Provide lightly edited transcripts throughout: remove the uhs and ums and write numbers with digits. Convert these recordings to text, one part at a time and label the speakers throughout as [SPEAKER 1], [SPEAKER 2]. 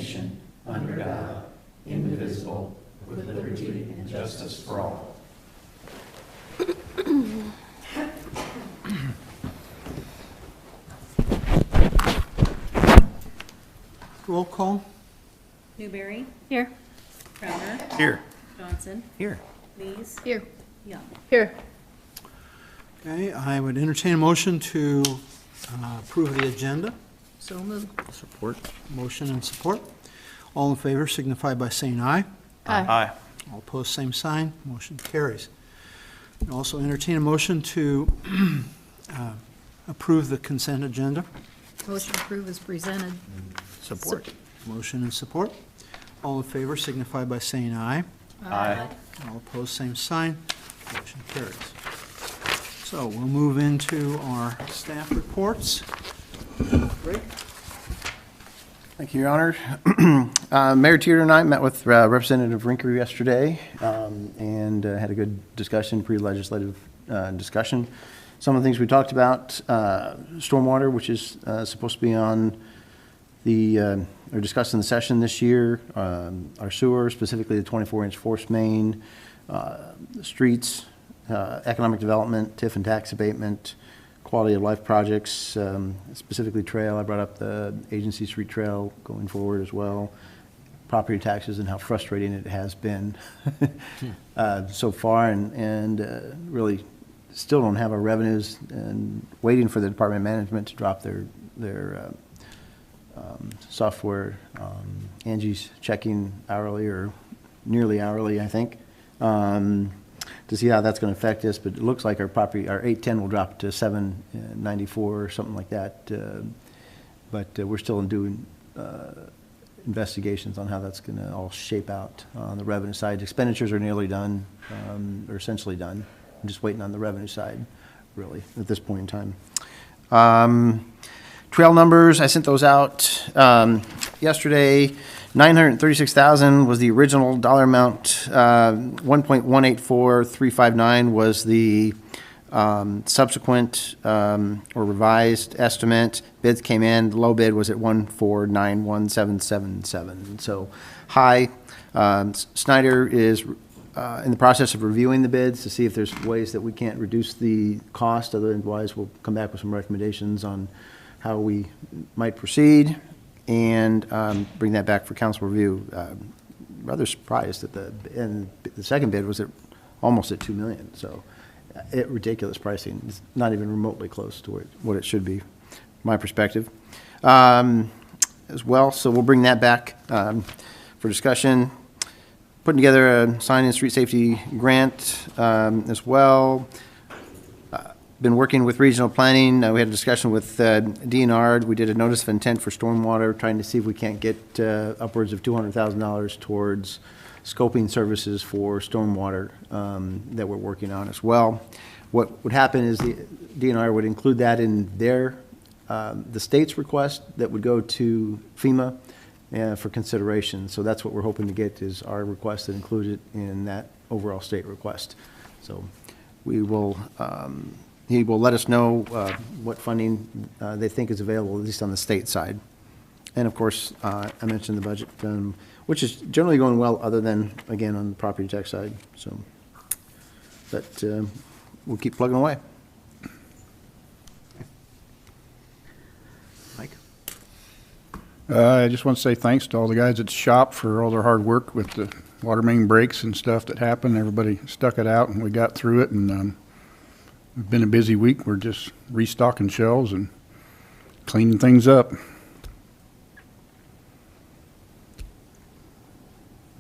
[SPEAKER 1] nation, under God, indivisible, with liberty and justice for all.
[SPEAKER 2] Roll call.
[SPEAKER 3] Newberry.
[SPEAKER 4] Here.
[SPEAKER 3] Crowner.
[SPEAKER 5] Here.
[SPEAKER 3] Johnson.
[SPEAKER 5] Here.
[SPEAKER 3] Lees.
[SPEAKER 4] Here.
[SPEAKER 3] Young.
[SPEAKER 4] Here.
[SPEAKER 2] Okay, I would entertain a motion to approve the agenda.
[SPEAKER 4] So moved.
[SPEAKER 5] Support.
[SPEAKER 2] Motion and support. All in favor signify by saying aye.
[SPEAKER 5] Aye.
[SPEAKER 2] All opposed, same sign. Motion carries. And also entertain a motion to approve the consent agenda.
[SPEAKER 4] Motion approved is presented.
[SPEAKER 5] Support.
[SPEAKER 2] Motion and support. All in favor signify by saying aye.
[SPEAKER 5] Aye.
[SPEAKER 2] All opposed, same sign. Motion carries. So we'll move into our staff reports. Great.
[SPEAKER 5] Thank you, Your Honor. Mayor Teeter and I met with Representative Rinker yesterday and had a good discussion, pre-legislative discussion. Some of the things we talked about, stormwater, which is supposed to be on the, or discussed in the session this year, our sewer, specifically the 24-inch force main, the streets, economic development, TIF and tax abatement, quality of life projects, specifically trail. I brought up the agency street trail going forward as well, property taxes and how frustrating it has been so far, and really still don't have our revenues, and waiting for the Department of Management to drop their software. Angie's checking hourly or nearly hourly, I think, to see how that's going to affect us. But it looks like our property, our 810 will drop to 794 or something like that. But we're still doing investigations on how that's going to all shape out on the revenue side. Expenditures are nearly done, or essentially done. I'm just waiting on the revenue side, really, at this point in time. Trail numbers, I sent those out yesterday. 936,000 was the original dollar amount. 1.184359 was the subsequent or revised estimate. Bids came in. The low bid was at 1491777. So high. Snyder is in the process of reviewing the bids to see if there's ways that we can't reduce the cost. Otherwise, we'll come back with some recommendations on how we might proceed and bring that back for council review. Rather surprised that the second bid was almost at $2 million. So ridiculous pricing. It's not even remotely close to what it should be, my perspective, as well. So we'll bring that back for discussion. Putting together a sign and street safety grant as well. Been working with regional planning. We had a discussion with DNR. We did a notice of intent for stormwater, trying to see if we can't get upwards of $200,000 towards scoping services for stormwater that we're working on as well. What would happen is the DNR would include that in their the state's request that would go to FEMA for consideration. So that's what we're hoping to get, is our request that included in that overall state request. So we will. He will let us know what funding they think is available, at least on the state side. And of course, I mentioned the budget, which is generally going well, other than, again, on the property tax side. So, but we'll keep plugging away. Mike?
[SPEAKER 6] I just want to say thanks to all the guys at the shop for all their hard work with the water main breaks and stuff that happened. Everybody stuck it out, and we got through it, and it's been a busy week. We're just restocking shelves and cleaning things up.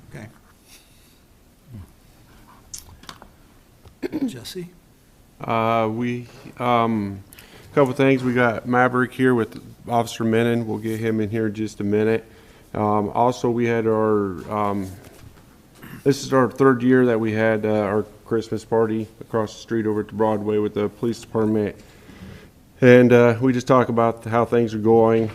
[SPEAKER 2] Okay. Jesse?
[SPEAKER 7] Couple things. We got Maverick here with Officer Menon. We'll get him in here in just a minute. Also, we had our, this is our third year that we had our Christmas party across the street over at the Broadway with the police department. And we just talk about how things are going,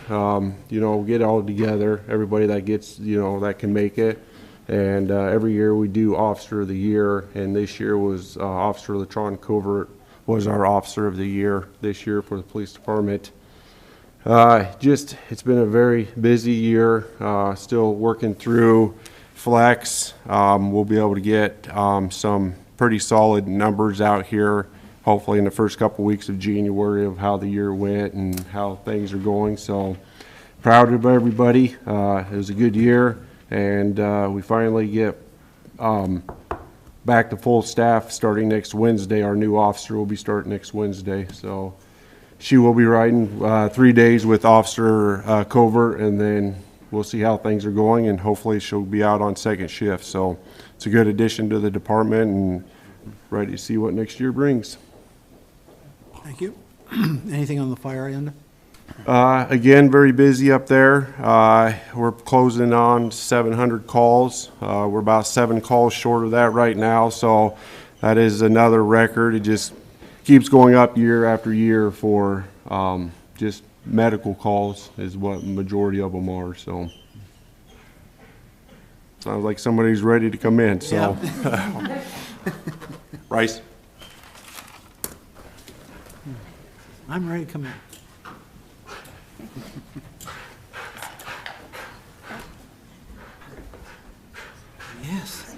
[SPEAKER 7] you know, get all together, everybody that gets, you know, that can make it. And every year we do Officer of the Year, and this year was Officer Latron Covert was our Officer of the Year this year for the police department. It's been a very busy year, still working through flex. We'll be able to get some pretty solid numbers out here, hopefully in the first couple weeks of January, of how the year went and how things are going. So proud of everybody. It was a good year, and we finally get back to full staff starting next Wednesday. Our new officer will be starting next Wednesday. So she will be riding 3 days with Officer Covert, and then we'll see how things are going, and hopefully she'll be out on second shift. So it's a good addition to the department, and ready to see what next year brings.
[SPEAKER 2] Thank you. Anything on the fire end?
[SPEAKER 7] Again, very busy up there. We're closing on 700 calls. We're about 7 calls short of that right now, so that is another record. It just keeps going up year after year for just medical calls is what the majority of them are. So sounds like somebody's ready to come in. So Bryce.
[SPEAKER 2] I'm ready to come in. Yes.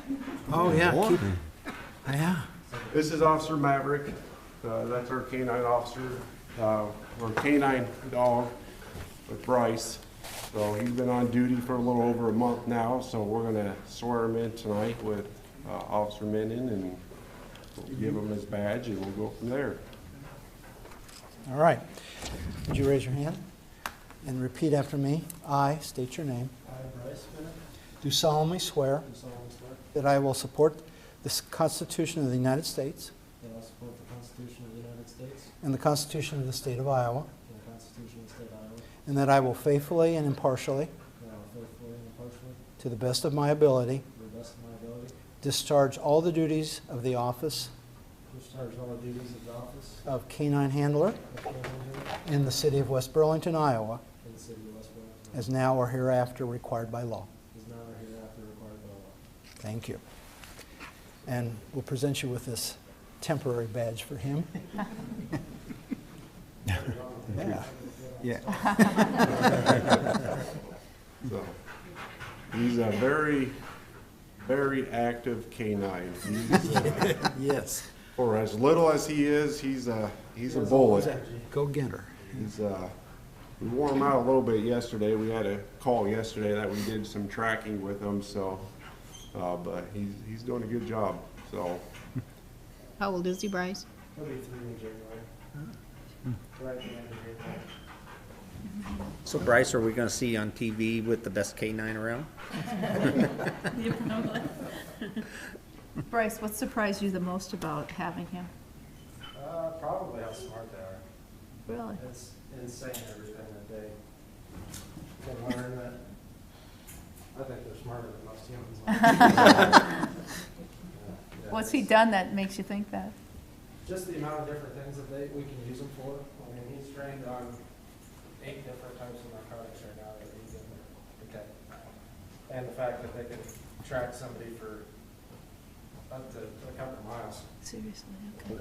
[SPEAKER 2] Oh, yeah. Yeah.
[SPEAKER 7] This is Officer Maverick. That's our canine officer, or canine dog with Bryce. So he's been on duty for a little over a month now, so we're gonna swear him in tonight with Officer Menon, and we'll give him his badge, and we'll go from there.
[SPEAKER 2] All right. Would you raise your hand and repeat after me? I state your name.
[SPEAKER 8] I, Bryce Bennett,
[SPEAKER 2] Do solemnly swear
[SPEAKER 8] do solemnly swear
[SPEAKER 2] that I will support the Constitution of the United States
[SPEAKER 8] that I will support the Constitution of the United States
[SPEAKER 2] and the Constitution of the State of Iowa,
[SPEAKER 8] and the Constitution of the State of Iowa,
[SPEAKER 2] and that I will faithfully and impartially,
[SPEAKER 8] and I will faithfully and impartially,
[SPEAKER 2] to the best of my ability,
[SPEAKER 8] to the best of my ability,
[SPEAKER 2] discharge all the duties of the office
[SPEAKER 8] discharge all the duties of the office
[SPEAKER 2] of canine handler
[SPEAKER 8] of canine handler
[SPEAKER 2] in the city of West Burlington, Iowa,
[SPEAKER 8] in the city of West Burlington,
[SPEAKER 2] as now or hereafter required by law.
[SPEAKER 8] is now or hereafter required by law.
[SPEAKER 2] Thank you. And we'll present you with this temporary badge for him. Yeah. Yeah.
[SPEAKER 7] So he's a very, very active canine.
[SPEAKER 2] Yes.
[SPEAKER 7] For as little as he is, he's a bullet.
[SPEAKER 2] Go get her.
[SPEAKER 7] We wore him out a little bit yesterday. We had a call yesterday that we did some tracking with him, so, but he's doing a good job, so.
[SPEAKER 4] How old is he, Bryce?
[SPEAKER 8] He'll be 3 in January. Right at the end of January.
[SPEAKER 9] So Bryce, are we gonna see you on TV with the best canine around?
[SPEAKER 10] Bryce, what surprised you the most about having him?
[SPEAKER 8] Probably how smart they are.
[SPEAKER 10] Really?
[SPEAKER 8] It's insane everything that they can learn. That I think they're smarter than most humans.
[SPEAKER 10] What's he done that makes you think that?
[SPEAKER 8] Just the amount of different things that we can use them for. I mean, he's trained on 8 different types of narcotics right now that he can detect. And the fact that they can track somebody for up to a couple miles.
[SPEAKER 10] Seriously, okay.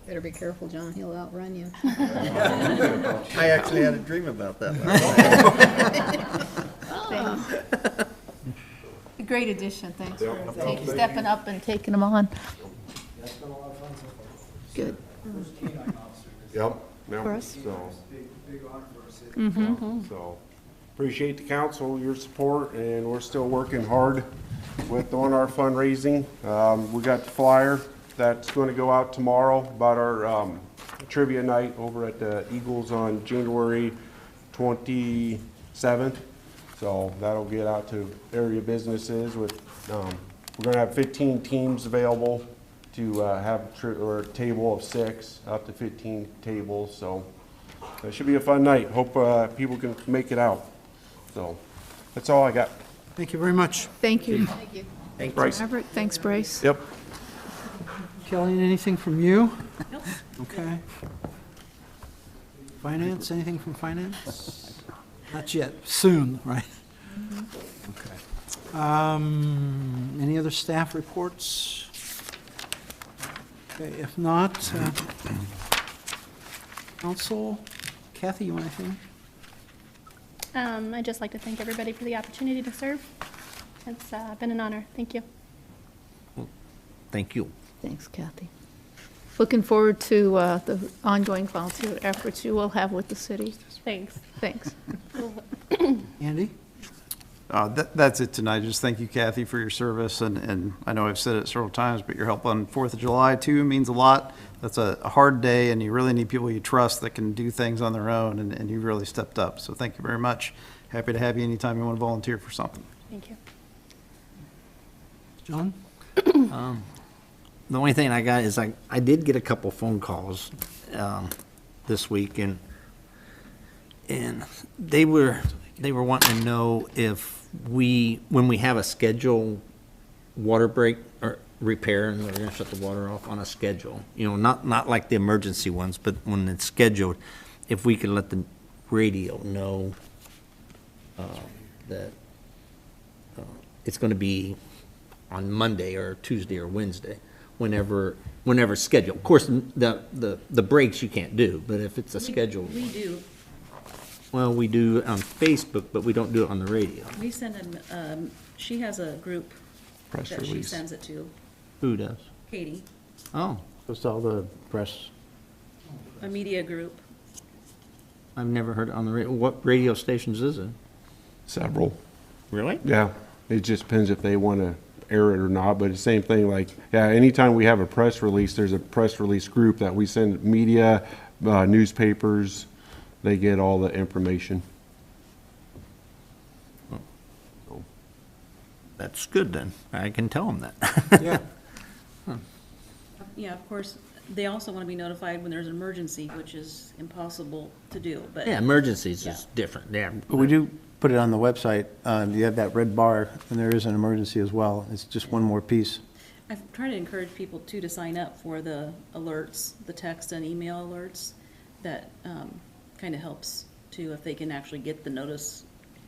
[SPEAKER 4] Better be careful, John, he'll outrun you.
[SPEAKER 9] I actually had a dream about that last night.
[SPEAKER 10] A great addition, thanks for
[SPEAKER 7] Thank you.
[SPEAKER 10] stepping up and taking him on.
[SPEAKER 8] That's been a lot of fun so far.
[SPEAKER 10] Good.
[SPEAKER 8] First canine officer.
[SPEAKER 7] Yep. Yep.
[SPEAKER 10] For us.
[SPEAKER 7] So,
[SPEAKER 8] Big honor for us.
[SPEAKER 7] so, appreciate the council, your support, and we're still working hard on our fundraising. We got the flyer that's going to go out tomorrow about our trivia night over at the Eagles on January 27th. So that'll get out to area businesses with, we're going to have 15 teams available to have a table of 6, up to 15 tables. So it should be a fun night. Hope people can make it out. So that's all I got.
[SPEAKER 2] Thank you very much.
[SPEAKER 10] Thank you.
[SPEAKER 4] Thank you.
[SPEAKER 7] Thanks, Bryce.
[SPEAKER 10] Maverick, thanks, Bryce.
[SPEAKER 7] Yep.
[SPEAKER 2] Kelly, anything from you? Nope. Okay. Finance, anything from finance? Not yet, soon, right? Okay. Any other staff reports? Okay, if not, Council, Kathy, you want anything?
[SPEAKER 11] I'd just like to thank everybody for the opportunity to serve. It's been an honor. Thank you.
[SPEAKER 9] Thank you.
[SPEAKER 4] Thanks, Kathy. Looking forward to the ongoing volunteer efforts you will have with the city.
[SPEAKER 11] Thanks.
[SPEAKER 4] Thanks.
[SPEAKER 2] Andy?
[SPEAKER 12] That's it tonight. Just thank you, Kathy, for your service, and I know I've said it several times, but your help on 4th of July, too, means a lot. That's a hard day, and you really need people you trust that can do things on their own, and you really stepped up. So thank you very much. Happy to have you anytime you want to volunteer for something.
[SPEAKER 11] Thank you.
[SPEAKER 2] John?
[SPEAKER 9] The only thing I got is I did get a couple phone calls this week, and they were wanting to know if when we have a scheduled water break or repair, and we're gonna shut the water off on a schedule, not like the emergency ones, but when it's scheduled, if we could let the radio know that it's gonna be on Monday or Tuesday or Wednesday, whenever scheduled. Of course, the breaks you can't do, but if it's a scheduled
[SPEAKER 3] We
[SPEAKER 9] one.
[SPEAKER 3] do.
[SPEAKER 9] Well, we do it on Facebook, but we don't do it on the radio.
[SPEAKER 3] We send them, she has a group
[SPEAKER 7] Press
[SPEAKER 3] that she
[SPEAKER 7] release.
[SPEAKER 3] sends it to,
[SPEAKER 9] Who does?
[SPEAKER 3] Katie,
[SPEAKER 9] Oh,
[SPEAKER 5] Goes to all the press.
[SPEAKER 3] a media group.
[SPEAKER 9] I've never heard it on the radio. What radio stations is it?
[SPEAKER 7] Several.
[SPEAKER 9] Really?
[SPEAKER 7] Yeah, it just depends if they want to air it or not, but the same thing, like, yeah, anytime we have a press release, there's a press release group that we send media, newspapers, they get all the information.
[SPEAKER 9] That's good then. I can tell them that.
[SPEAKER 2] Yeah.
[SPEAKER 3] Yeah, of course, they also want to be notified when there's an emergency, which is impossible to do, but.
[SPEAKER 9] Yeah, emergencies
[SPEAKER 3] Yeah.
[SPEAKER 9] is different. Yeah.
[SPEAKER 5] But we do put it on the website. You have that red bar, and there is an emergency as well. It's just one more piece.
[SPEAKER 3] I've tried to encourage people too to sign up for the alerts, the text and email alerts. That kind of helps too, if they can actually get the notice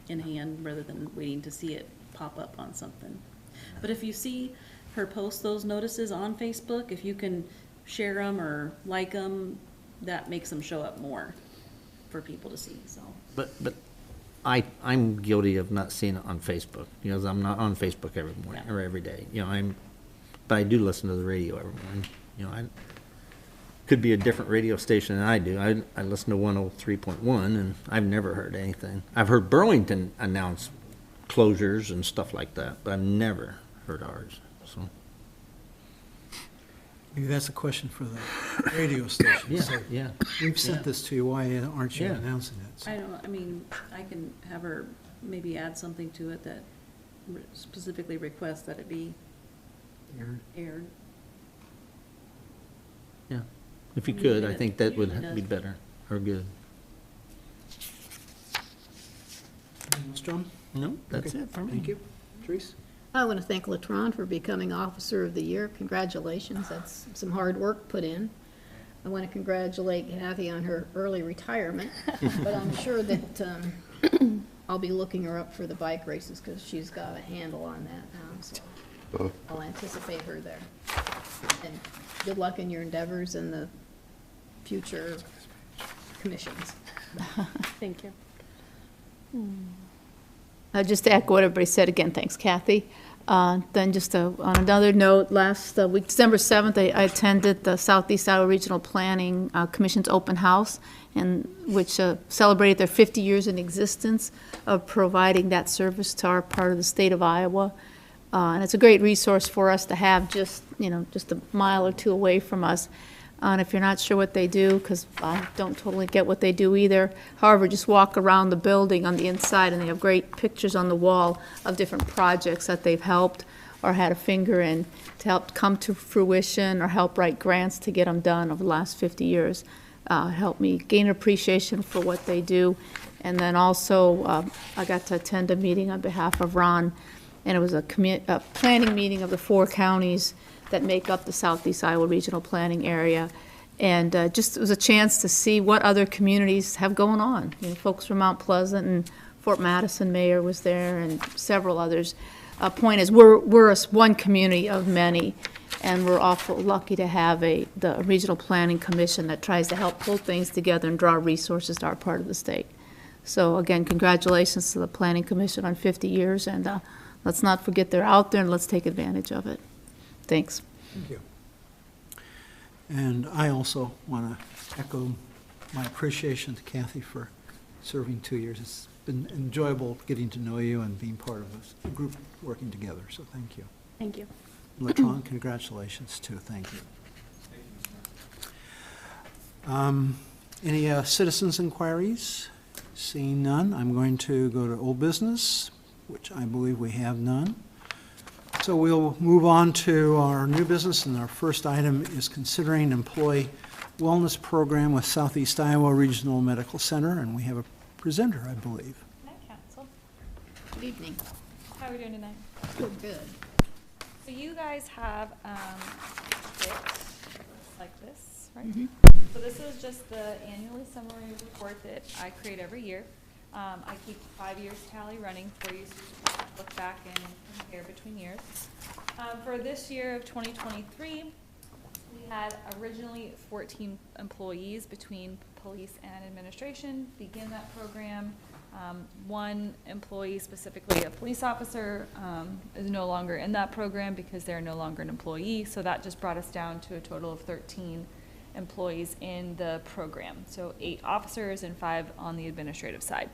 [SPEAKER 3] in hand rather than waiting to see it pop up on something. But if you see her post those notices on Facebook, if you can share them or like them, that makes them show up more for people to see, so.
[SPEAKER 9] But I'm guilty of not seeing it on Facebook, because I'm not on Facebook every morning
[SPEAKER 3] Yeah.
[SPEAKER 9] or every day. But I do listen to the radio every morning. I could be a different radio station than I do. I listen to 103.1, and I've never heard anything. I've heard Burlington announce closures and stuff like that, but I've never heard ours, so.
[SPEAKER 2] Maybe that's a question for the radio station.
[SPEAKER 9] Yeah,
[SPEAKER 2] So
[SPEAKER 9] yeah.
[SPEAKER 2] we've sent
[SPEAKER 9] Yeah.
[SPEAKER 2] this to you, why aren't you
[SPEAKER 9] Yeah.
[SPEAKER 2] announcing it? So-
[SPEAKER 3] I mean, I can have her maybe add something to it that specifically requests that it be aired.
[SPEAKER 9] Yeah. If you
[SPEAKER 3] You
[SPEAKER 9] could,
[SPEAKER 3] did
[SPEAKER 9] I
[SPEAKER 3] it.
[SPEAKER 9] think that
[SPEAKER 3] You
[SPEAKER 9] would
[SPEAKER 3] did it.
[SPEAKER 9] be better, or good.
[SPEAKER 2] Anything else, John?
[SPEAKER 9] No, that's
[SPEAKER 2] Okay.
[SPEAKER 9] it for me.
[SPEAKER 2] Thank you. Therese?
[SPEAKER 4] I want to thank Latron for becoming Officer of the Year. Congratulations. That's some hard work put in. I want to congratulate Kathy on her early retirement, but I'm sure that I'll be looking her up for the bike races because she's got a handle on that now, so I'll anticipate her there. And good luck in your endeavors and the future commissions.
[SPEAKER 11] Thank you.
[SPEAKER 10] Just to echo what everybody said again, thanks Kathy. Then just on another note, last week, December 7th, I attended the Southeast Iowa Regional Planning Commission's open house, which celebrated their 50 years in existence of providing that service to our part of the state of Iowa. And it's a great resource for us to have just a mile or two away from us. And if you're not sure what they do, because I don't totally get what they do either, however, just walk around the building on the inside, and they have great pictures on the wall of different projects that they've helped or had a finger in to help come to fruition or help write grants to get them done over the last 50 years. Helped me gain appreciation for what they do. And then also, I got to attend a meeting on behalf of Ron, and it was a planning meeting of the 4 counties that make up the Southeast Iowa Regional Planning Area. And just it was a chance to see what other communities have going on. Folks from Mount Pleasant and Fort Madison Mayor was there and several others. Point is, we're one community of many. And we're awful lucky to have the Regional Planning Commission that tries to help pull things together and draw resources to our part of the state. So again, congratulations to the Planning Commission on 50 years, and let's not forget they're out there, and let's take advantage of it. Thanks.
[SPEAKER 2] Thank you. And I also want to echo my appreciation to Kathy for serving 2 years. It's been enjoyable getting to know you and being part of a group working together, so thank you.
[SPEAKER 11] Thank you.
[SPEAKER 2] Latron, congratulations too, thank you. Any citizens' inquiries? Seeing none, I'm going to go to old business, which I believe we have none. So we'll move on to our new business, and our first item is considering employee wellness program with Southeast Iowa Regional Medical Center, and we have a presenter, I believe.
[SPEAKER 13] Hi, Council.
[SPEAKER 4] Good evening.
[SPEAKER 13] How are we doing tonight?
[SPEAKER 4] Good.
[SPEAKER 13] So you guys have it looks like this, right? So this is just the annually summary report that I create every year. I keep 5 years tally running for you, so you can look back and compare between years. For this year of 2023, we had originally 14 employees between police and administration begin that program. One employee, specifically a police officer, is no longer in that program because they're no longer an employee. So that just brought us down to a total of 13 employees in the program. So 8 officers and 5 on the administrative side.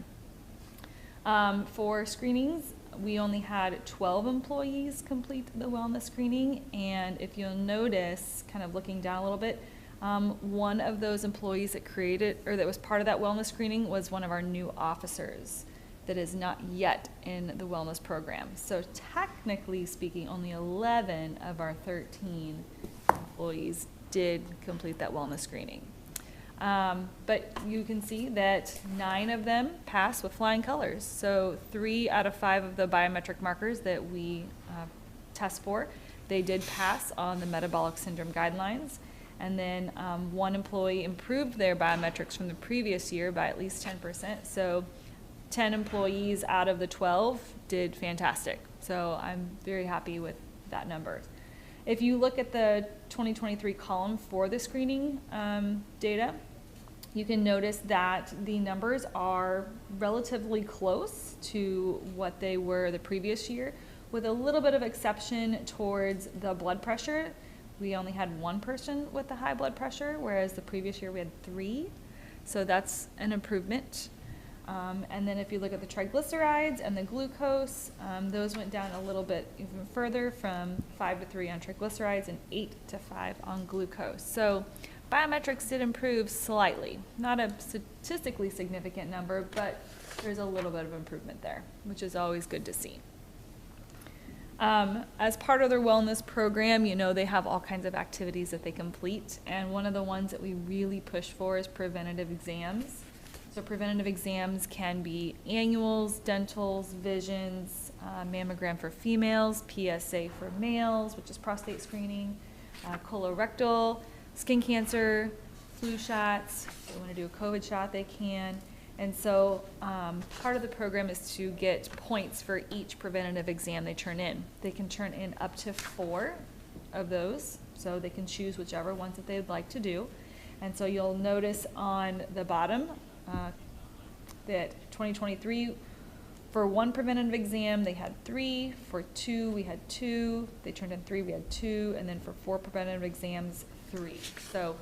[SPEAKER 13] For screenings, we only had 12 employees complete the wellness screening. And if you'll notice, kind of looking down a little bit, one of those employees that created, or that was part of that wellness screening, was one of our new officers that is not yet in the wellness program. So technically speaking, only 11 of our 13 employees did complete that wellness screening. But you can see that 9 of them passed with flying colors. So 3 out of 5 of the biometric markers that we test for, they did pass on the metabolic syndrome guidelines. And then 1 employee improved their biometrics from the previous year by at least 10%. So 10 employees out of the 12 did fantastic. So I'm very happy with that number. If you look at the 2023 column for the screening data, you can notice that the numbers are relatively close to what they were the previous year, with a little bit of exception towards the blood pressure. We only had 1 person with the high blood pressure, whereas the previous year we had 3. So that's an improvement. And then if you look at the triglycerides and the glucose, those went down a little bit even further, from 5 to 3 on triglycerides and 8 to 5 on glucose. So biometrics did improve slightly. Not a statistically significant number, but there's a little bit of improvement there, which is always good to see. As part of their wellness program, you know, they have all kinds of activities that they complete, and one of the ones that we really push for is preventative exams. So preventative exams can be annuals, dentals, visions, mammogram for females, PSA for males, which is prostate screening, colorectal, skin cancer, flu shots. If they want to do a COVID shot, they can. And so part of the program is to get points for each preventative exam they turn in. They can turn in up to 4 of those, so they can choose whichever ones that they'd like to do. And so you'll notice on the bottom that 2023, for 1 preventative exam, they had 3. For 2, we had 2. They turned in 3, we had 2. And then for 4 preventative exams, 3. So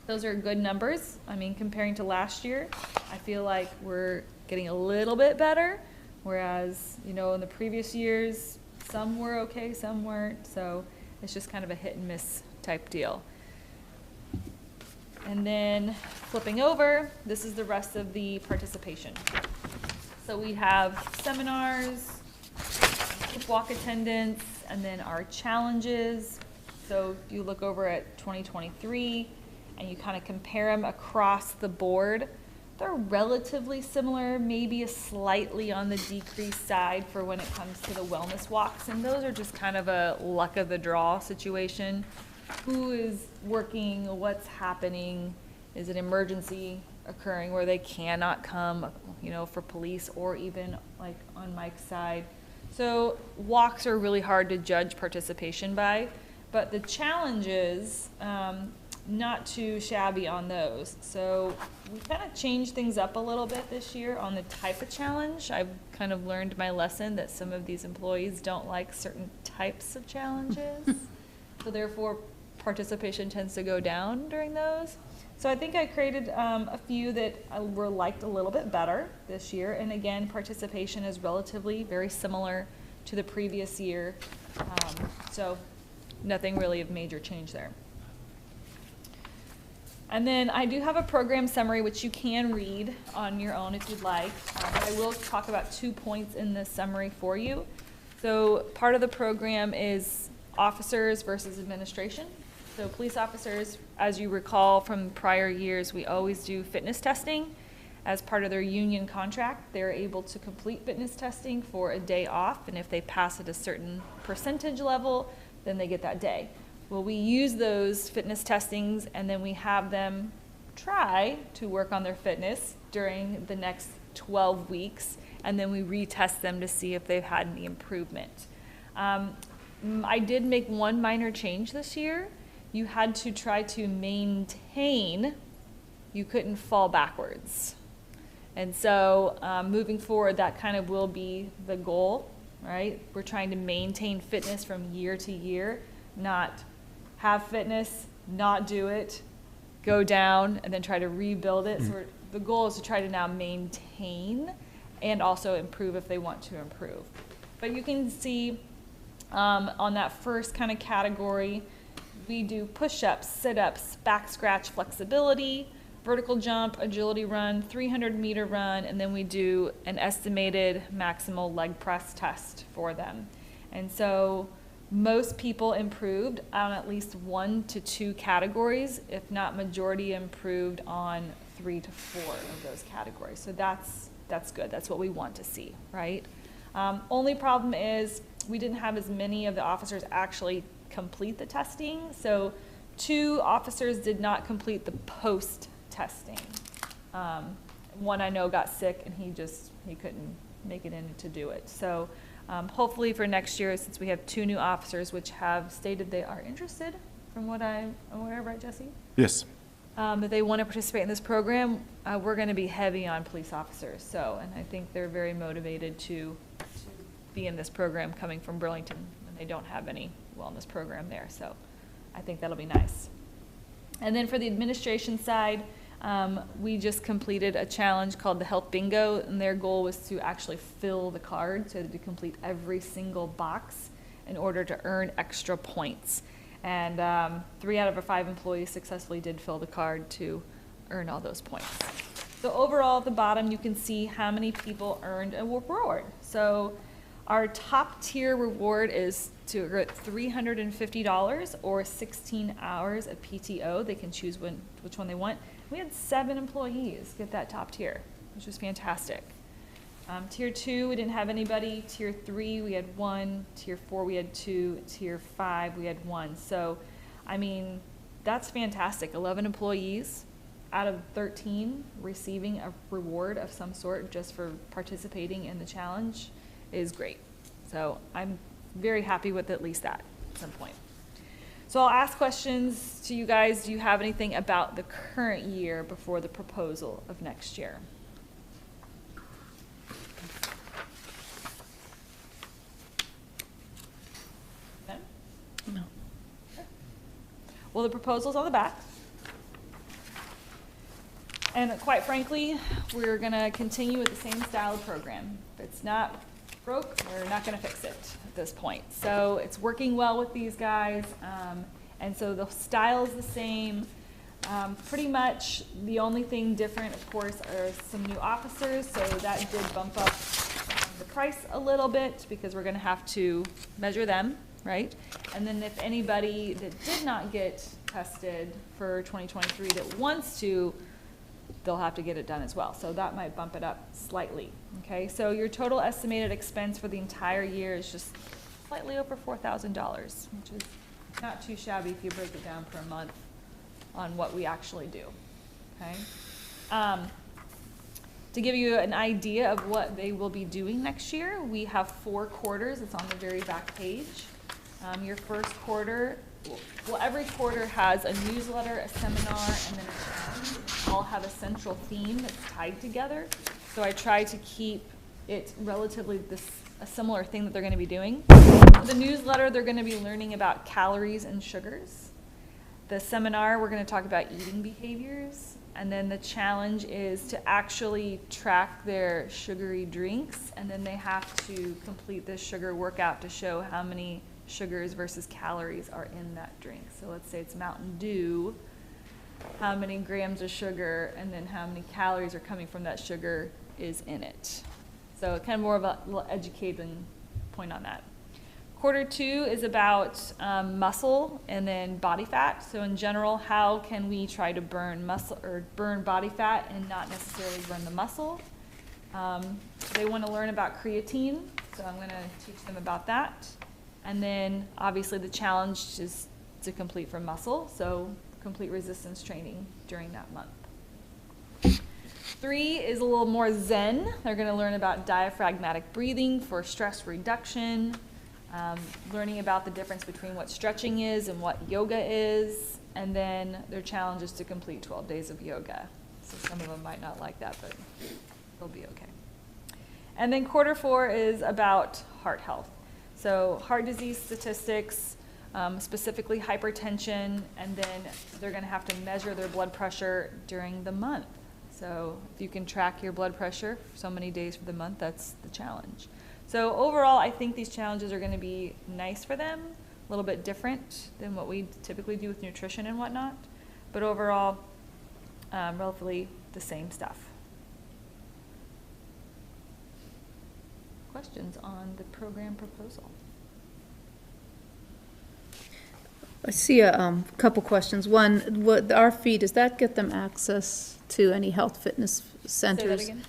[SPEAKER 13] those are good numbers. I mean, comparing to last year, I feel like we're getting a little bit better, whereas, you know, in the previous years, some were okay, some weren't. So it's just kind of a hit and miss type deal. And then flipping over, this is the rest of the participation. So we have seminars, walk attendance, and then our challenges. So if you look over at 2023 and you kind of compare them across the board, they're relatively similar, maybe a slightly on the decreased side for when it comes to the wellness walks. And those are just kind of a luck of the draw situation. Who is working, what's happening, is an emergency occurring where they cannot come, you know, for police, or even like on Mike's side. So walks are really hard to judge participation by. but the challenges, not too shabby on those. So we kind of changed things up a little bit this year on the type of challenge. I've kind of learned my lesson that some of these employees don't like certain types of challenges. So therefore, participation tends to go down during those. So I think I created a few that were liked a little bit better this year. And again, participation is relatively very similar to the previous year. So nothing really of major change there. And then I do have a program summary, which you can read on your own if you'd like. But I will talk about 2 points in this summary for you. So part of the program is officers versus administration. So police officers, as you recall from prior years, we always do fitness testing. As part of their union contract, they're able to complete fitness testing for a day off, and if they pass at a certain percentage level, then they get that day. Well, we use those fitness testings, and then we have them try to work on their fitness during the next 12 weeks, and then we retest them to see if they've had any improvement. I did make one minor change this year. You had to try to maintain, you couldn't fall backwards. And so moving forward, that kind of will be the goal, right? We're trying to maintain fitness from year to year, not have fitness, not do it, go down, and then try to rebuild it. So the goal is to try to now maintain and also improve if they want to improve. But you can see on that first kind of category, we do push-ups, sit-ups, back scratch flexibility, vertical jump, agility run, 300-meter run, and then we do an estimated maximal leg press test for them. And so most people improved on at least 1 to 2 categories, if not majority improved on 3 to 4 of those categories. So that's good. That's what we want to see, right? Only problem is we didn't have as many of the officers actually complete the testing. So 2 officers did not complete the post-testing. One I know got sick and he couldn't make it in to do it. So hopefully for next year, since we have 2 new officers which have stated they are interested, from what I'm aware of, right, Jesse?
[SPEAKER 7] Yes.
[SPEAKER 13] That they want to participate in this program, we're going to be heavy on police officers. So, and I think they're very motivated to be in this program coming from Burlington, and they don't have any wellness program there. So I think that'll be nice. And then for the administration side, we just completed a challenge called the Health Bingo, and their goal was to actually fill the card, so to complete every single box in order to earn extra points. And 3 out of our 5 employees successfully did fill the card to earn all those points. So overall, at the bottom, you can see how many people earned a reward. So our top tier reward is to get $350 or 16 hours of PTO. They can choose which one they want. We had 7 employees get that top tier, which was fantastic. Tier 2, we didn't have anybody. Tier 3, we had 1. Tier 4, we had 2. Tier 5, we had 1. So, I mean, that's fantastic. 11 employees out of 13 receiving a reward of some sort just for participating in the challenge is great. So I'm very happy with at least that at some point. So I'll ask questions to you guys. Do you have anything about the current year before the proposal of next year? No. Well, the proposal's on the back. And quite frankly, we're going to continue with the same style of program. If it's not broke, we're not going to fix it at this point. So it's working well with these guys. And so the style is the same. Pretty much the only thing different, of course, are some new officers. So that did bump up the price a little bit because we're going to have to measure them, right? And then if anybody that did not get tested for 2023 that wants to, they'll have to get it done as well. So that might bump it up slightly, okay? So your total estimated expense for the entire year is just slightly over $4,000, which is not too shabby if you break it down per month on what we actually do, okay? To give you an idea of what they will be doing next year, we have 4 quarters. It's on the very back page. Your first quarter Well, every quarter has a newsletter, a seminar, and then a challenge. All have a central theme that's tied together. So I try to keep it relatively a similar thing that they're going to be doing. The newsletter, they're going to be learning about calories and sugars. The seminar, we're going to talk about eating behaviors. And then the challenge is to actually track their sugary drinks, and then they have to complete this sugar workout to show how many sugars versus calories are in that drink. So let's say it's Mountain Dew, how many grams of sugar, and then how many calories are coming from that sugar is in it. So kind of more of a little educating point on that. Quarter 2 is about muscle and then body fat. So in general, how can we try to burn muscle or burn body fat and not necessarily burn the muscle? They want to learn about creatine, so I'm going to teach them about that. And then obviously the challenge is to complete for muscle, so complete resistance training during that month. 3 is a little more zen. They're going to learn about diaphragmatic breathing for stress reduction. Learning about the difference between what stretching is and what yoga is, and then their challenge is to complete 12 days of yoga. So some of them might not like that, but they'll be okay. And then quarter 4 is about heart health. So heart disease statistics, specifically hypertension, and then they're going to have to measure their blood pressure during the month. So if you can track your blood pressure for so many days for the month, that's the challenge. So overall, I think these challenges are going to be nice for them, a little bit different than what we typically do with nutrition and whatnot, but overall, relatively the same stuff. Questions on the program proposal?
[SPEAKER 10] I see a couple questions. One, our fee, does that get them access to any health fitness centers?
[SPEAKER 13] Say that again?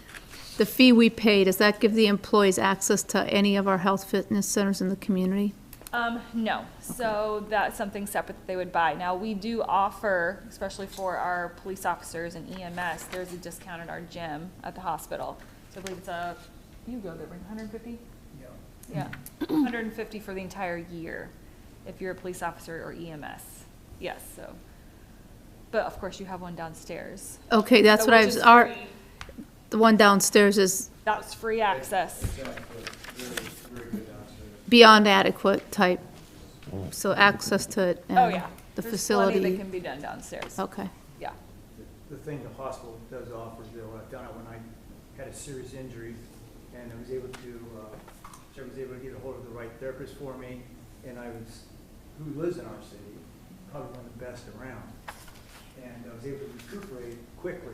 [SPEAKER 10] The fee we pay, does that give the employees access to any of our health fitness centers in the community?
[SPEAKER 13] No, so that's something separate that they would buy. Now, we do offer, especially for our police officers and EMS, there's a discount at our gym at the hospital. So I believe it's you go there, 150? Yeah. 150 for the entire year if you're a police officer or EMS. Yes, so. But of course, you have one downstairs.
[SPEAKER 10] Okay, that's
[SPEAKER 13] So
[SPEAKER 10] what I
[SPEAKER 13] which
[SPEAKER 10] was,
[SPEAKER 13] is free.
[SPEAKER 10] the one downstairs is
[SPEAKER 13] That's free access.
[SPEAKER 10] beyond adequate type, so access to it
[SPEAKER 13] Oh,
[SPEAKER 10] and
[SPEAKER 13] yeah.
[SPEAKER 10] the
[SPEAKER 13] There's
[SPEAKER 10] facility.
[SPEAKER 13] plenty that can be done downstairs.
[SPEAKER 10] Okay.
[SPEAKER 13] Yeah.
[SPEAKER 2] The thing the hospital does offer, Bill, I've done it when I had a serious injury, and I was able to get a hold of the right therapist for me, and who lives in our city, probably one of the best around. And I was able to recuperate quickly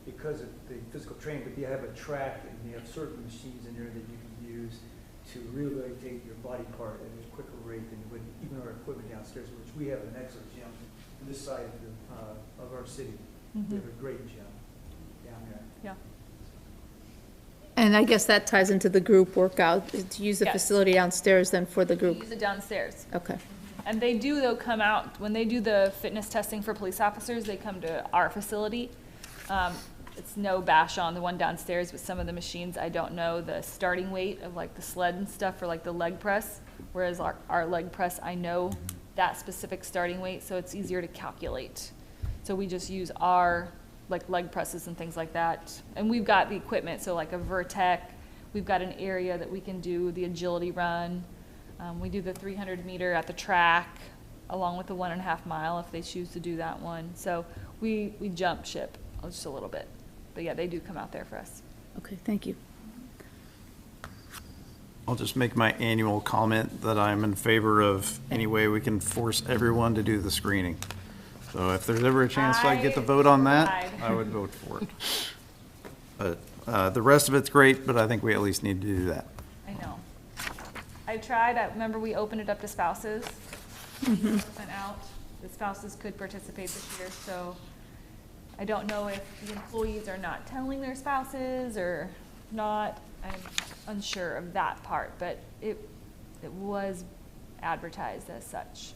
[SPEAKER 2] because of the physical training, but you have a track and you have certain machines in there that you can use to rehabilitate your body part at a quicker rate than you would even our equipment downstairs, which we have an excellent gym on this side of our city. We have a great gym down there.
[SPEAKER 13] Yeah.
[SPEAKER 10] And I guess that ties into the group workout, is to use the
[SPEAKER 13] Yes.
[SPEAKER 10] facility downstairs then for the
[SPEAKER 13] We
[SPEAKER 10] group.
[SPEAKER 13] use it downstairs.
[SPEAKER 10] Okay.
[SPEAKER 13] And they do, though, come out, when they do the fitness testing for police officers, they come to our facility. It's no bash on the one downstairs, but some of the machines, I don't know the starting weight of like the sled and stuff for like the leg press, whereas our leg press, I know that specific starting weight, so it's easier to calculate. So we just use our like leg presses and things like that. And we've got the equipment, so like a Vertec, we've got an area that we can do the agility run. We do the 300 meter at the track, along with the 1.5 mile if they choose to do that one. So we jump ship just a little bit. But yeah, they do come out there for us.
[SPEAKER 10] Okay, thank you.
[SPEAKER 12] I'll just make my annual comment that I'm in favor of any way we can force everyone to do the screening. So if there's ever a chance I get to vote on that, I would vote for it. But the rest of it's great, but I think we at least need to do that.
[SPEAKER 13] I know. I tried, I remember we opened it up to spouses. Went out, the spouses could participate this year, so I don't know if the employees are not telling their spouses or not. I'm unsure of that part, but it was advertised as such.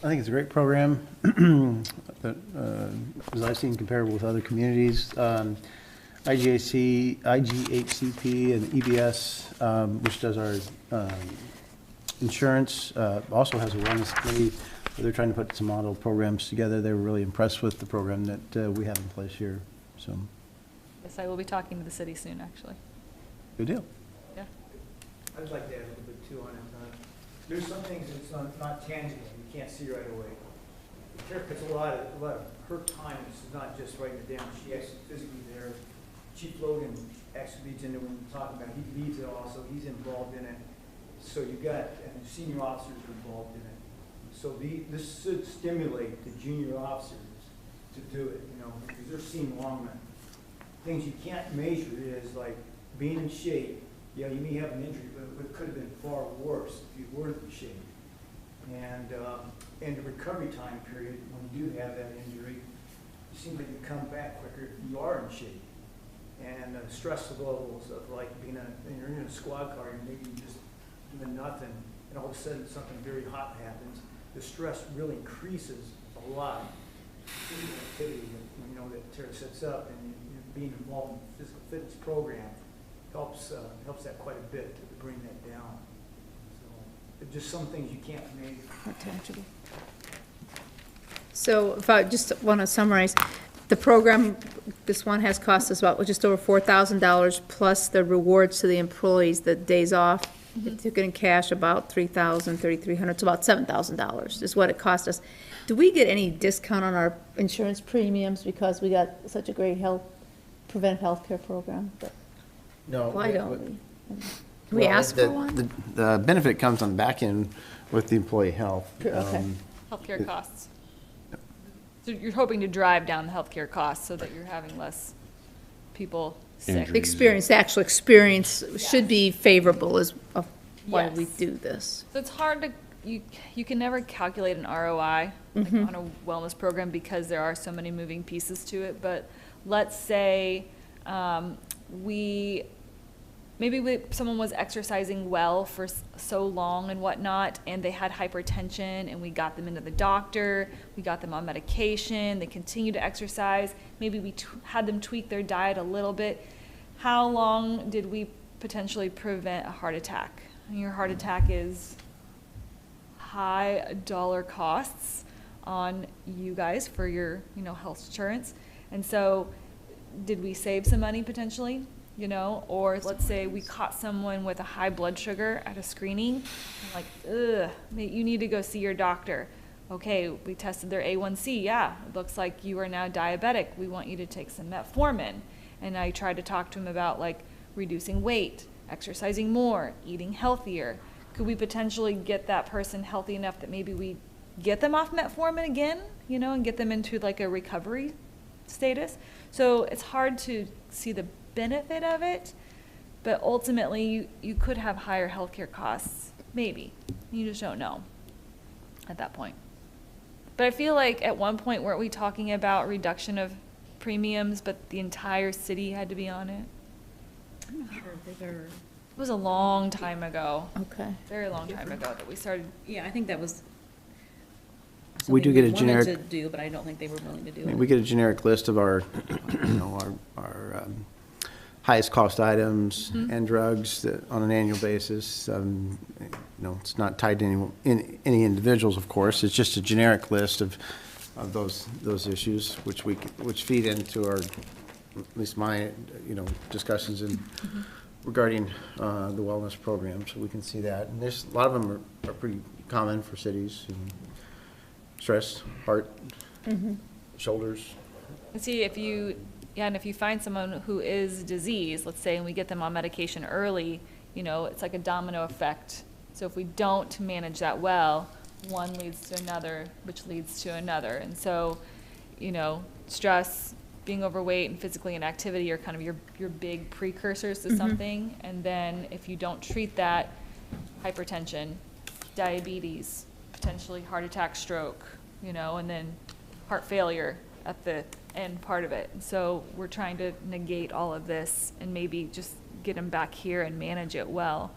[SPEAKER 5] I think it's a great program that, as I've seen comparable with other communities. IGHCP and EBS, which does our insurance, also has a wellness committee where they're trying to put some model programs together. They were really impressed with the program that we have in place here, so
[SPEAKER 13] Yes, I will be talking to the city soon, actually.
[SPEAKER 5] good deal.
[SPEAKER 13] Yeah.
[SPEAKER 14] I'd like to add a little bit too on it. There's some things that's not tangible, you can't see right away. Tara puts a lot of her time, it's not just writing it down, she actually physically there. Chief Logan actually leads into when we're talking about, he leads it all, so he's involved in it. So you got, and the senior officers are involved in it. So this should stimulate the junior officers to do it, you know, because they're seeing long run. Things you can't measure is like being in shape. Yeah, you may have an injury, but it could have been far worse if you weren't in shape. And the recovery time period, when you do have that injury, it seems like you come back quicker if you are in shape. And the stress levels of like you're in a squad car and maybe just doing nothing, and all of a sudden something very hot happens, the stress really increases a lot. Physical activity, you know, that Tara sets up, and being involved in the physical fitness program helps that quite a bit to bring that down. So, it's just some things you can't make.
[SPEAKER 10] Not tangible. So if I just want to summarize, the program, this one has cost us about just over $4,000 plus the rewards to the employees, the days off. It took in cash about $3,000, $3,300, it's about $7,000 is what it cost us. Do we get any discount on our insurance premiums because we got such a great preventive health care program?
[SPEAKER 5] No.
[SPEAKER 10] Why don't we? Do we ask for one?
[SPEAKER 5] The benefit comes on the back end with the employee health.
[SPEAKER 10] Okay.
[SPEAKER 13] Healthcare costs. So you're hoping to drive down the healthcare costs so that you're having less people sick.
[SPEAKER 10] The actual experience should be favorable is why we
[SPEAKER 13] Yes.
[SPEAKER 10] do this.
[SPEAKER 13] So it's hard to, you can never calculate an ROI like on a wellness program because there are so many moving pieces to it. But let's say someone was exercising well for so long and whatnot, and they had hypertension, and we got them into the doctor, we got them on medication, they continue to exercise, maybe we had them tweak their diet a little bit. How long did we potentially prevent a heart attack? Your heart attack is high dollar costs on you guys for your, health insurance. And so did we save some money potentially? Or let's say we caught someone with a high blood sugar at a screening, like, you need to go see your doctor. Okay, we tested their A1C, yeah, it looks like you are now diabetic. We want you to take some metformin. And I tried to talk to him about like reducing weight, exercising more, eating healthier. Could we potentially get that person healthy enough that maybe we get them off metformin again, and get them into like a recovery status? So it's hard to see the benefit of it, but ultimately you could have higher healthcare costs, maybe. You just don't know at that point. But I feel like at one point, weren't we talking about reduction of premiums, but the entire city had to be on it?
[SPEAKER 3] I'm not sure if they've ever.
[SPEAKER 13] It was a long time ago,
[SPEAKER 10] Okay.
[SPEAKER 13] very long time ago that we started.
[SPEAKER 3] Yeah, I think that was.
[SPEAKER 5] We do
[SPEAKER 3] something
[SPEAKER 5] get a generic-
[SPEAKER 3] wanted to do, but I don't think they were willing to do it.
[SPEAKER 5] We get a generic list of our, highest cost items and drugs that on an annual basis. It's not tied to any individuals, of course. It's just a generic list of those issues, which feed into our, at least my, discussions regarding the wellness program. So we can see that. And there's a lot of them are pretty common for cities. Stress, heart, shoulders.
[SPEAKER 13] And see, if you find someone who is diseased, let's say, and we get them on medication early, it's like a domino effect. So if we don't manage that well, one leads to another, which leads to another. And so, stress, being overweight, and physically inactivity are kind of your big precursors to something. And then if you don't treat that, hypertension, diabetes, potentially heart attack, stroke, and then heart failure at the end part of it. And so we're trying to negate all of this and maybe just get them back here and manage it well.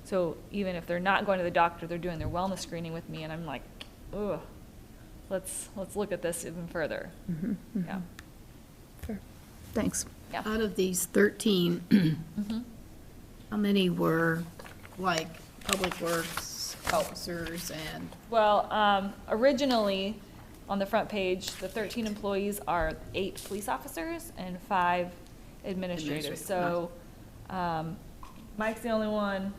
[SPEAKER 13] So even if they're not going to the doctor, they're doing their wellness screening with me, and I'm like, ugh, let's look at this even further. Yeah.
[SPEAKER 10] Sure. Thanks.
[SPEAKER 4] Out of these 13, how many were like public works officers and?
[SPEAKER 13] Well, originally, on the front page, the 13 employees are 8 police officers and 5 administrators. So, Mike's the only one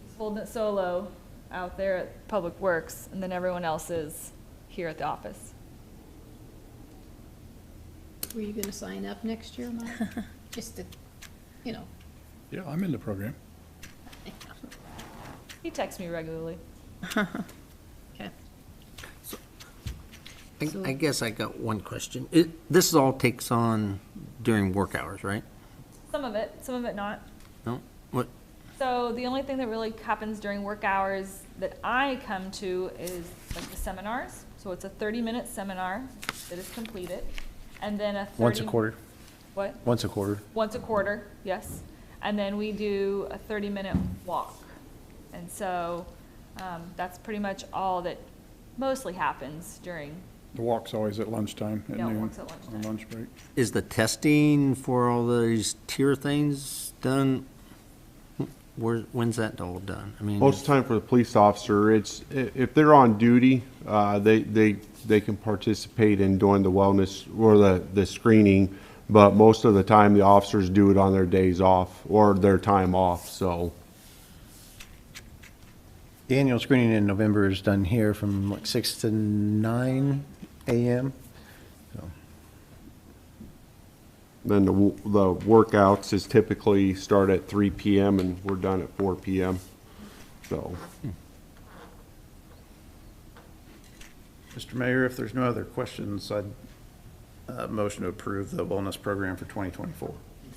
[SPEAKER 13] who's holding it solo out there at Public Works, and then everyone else is here at the office.
[SPEAKER 4] Were you gonna sign up next year, Mike? Just to, you know.
[SPEAKER 6] Yeah, I'm in the program.
[SPEAKER 13] He texts me regularly.
[SPEAKER 4] Okay.
[SPEAKER 9] I guess I got one question. This all takes on during work hours, right?
[SPEAKER 13] Some of it not.
[SPEAKER 9] No? What?
[SPEAKER 13] So the only thing that really happens during work hours that I come to is like the seminars. So it's a 30-minute seminar that is completed, and then a 30...
[SPEAKER 5] Once a quarter?
[SPEAKER 13] What?
[SPEAKER 5] Once a quarter.
[SPEAKER 13] Once a quarter, yes. And then we do a 30-minute walk. And so that's pretty much all that mostly happens during...
[SPEAKER 6] The walk's always at lunchtime, at
[SPEAKER 13] Yeah,
[SPEAKER 6] noon,
[SPEAKER 13] walk's at lunchtime.
[SPEAKER 6] on lunch break.
[SPEAKER 9] Is the testing for all these tier things done? When's that all done? I mean,
[SPEAKER 7] Most of the time for the police officer, it's, if they're on duty, they can participate in doing the wellness or the screening, but most of the time the officers do it on their days off or their time off, so.
[SPEAKER 5] The annual screening in November is done here from like 6 to 9 a.m. So,
[SPEAKER 7] Then the workouts is typically start at 3 p.m. and we're done at 4 p.m. So,
[SPEAKER 12] Mr. Mayor, if there's no other questions, I'd motion to approve the wellness program for 2024.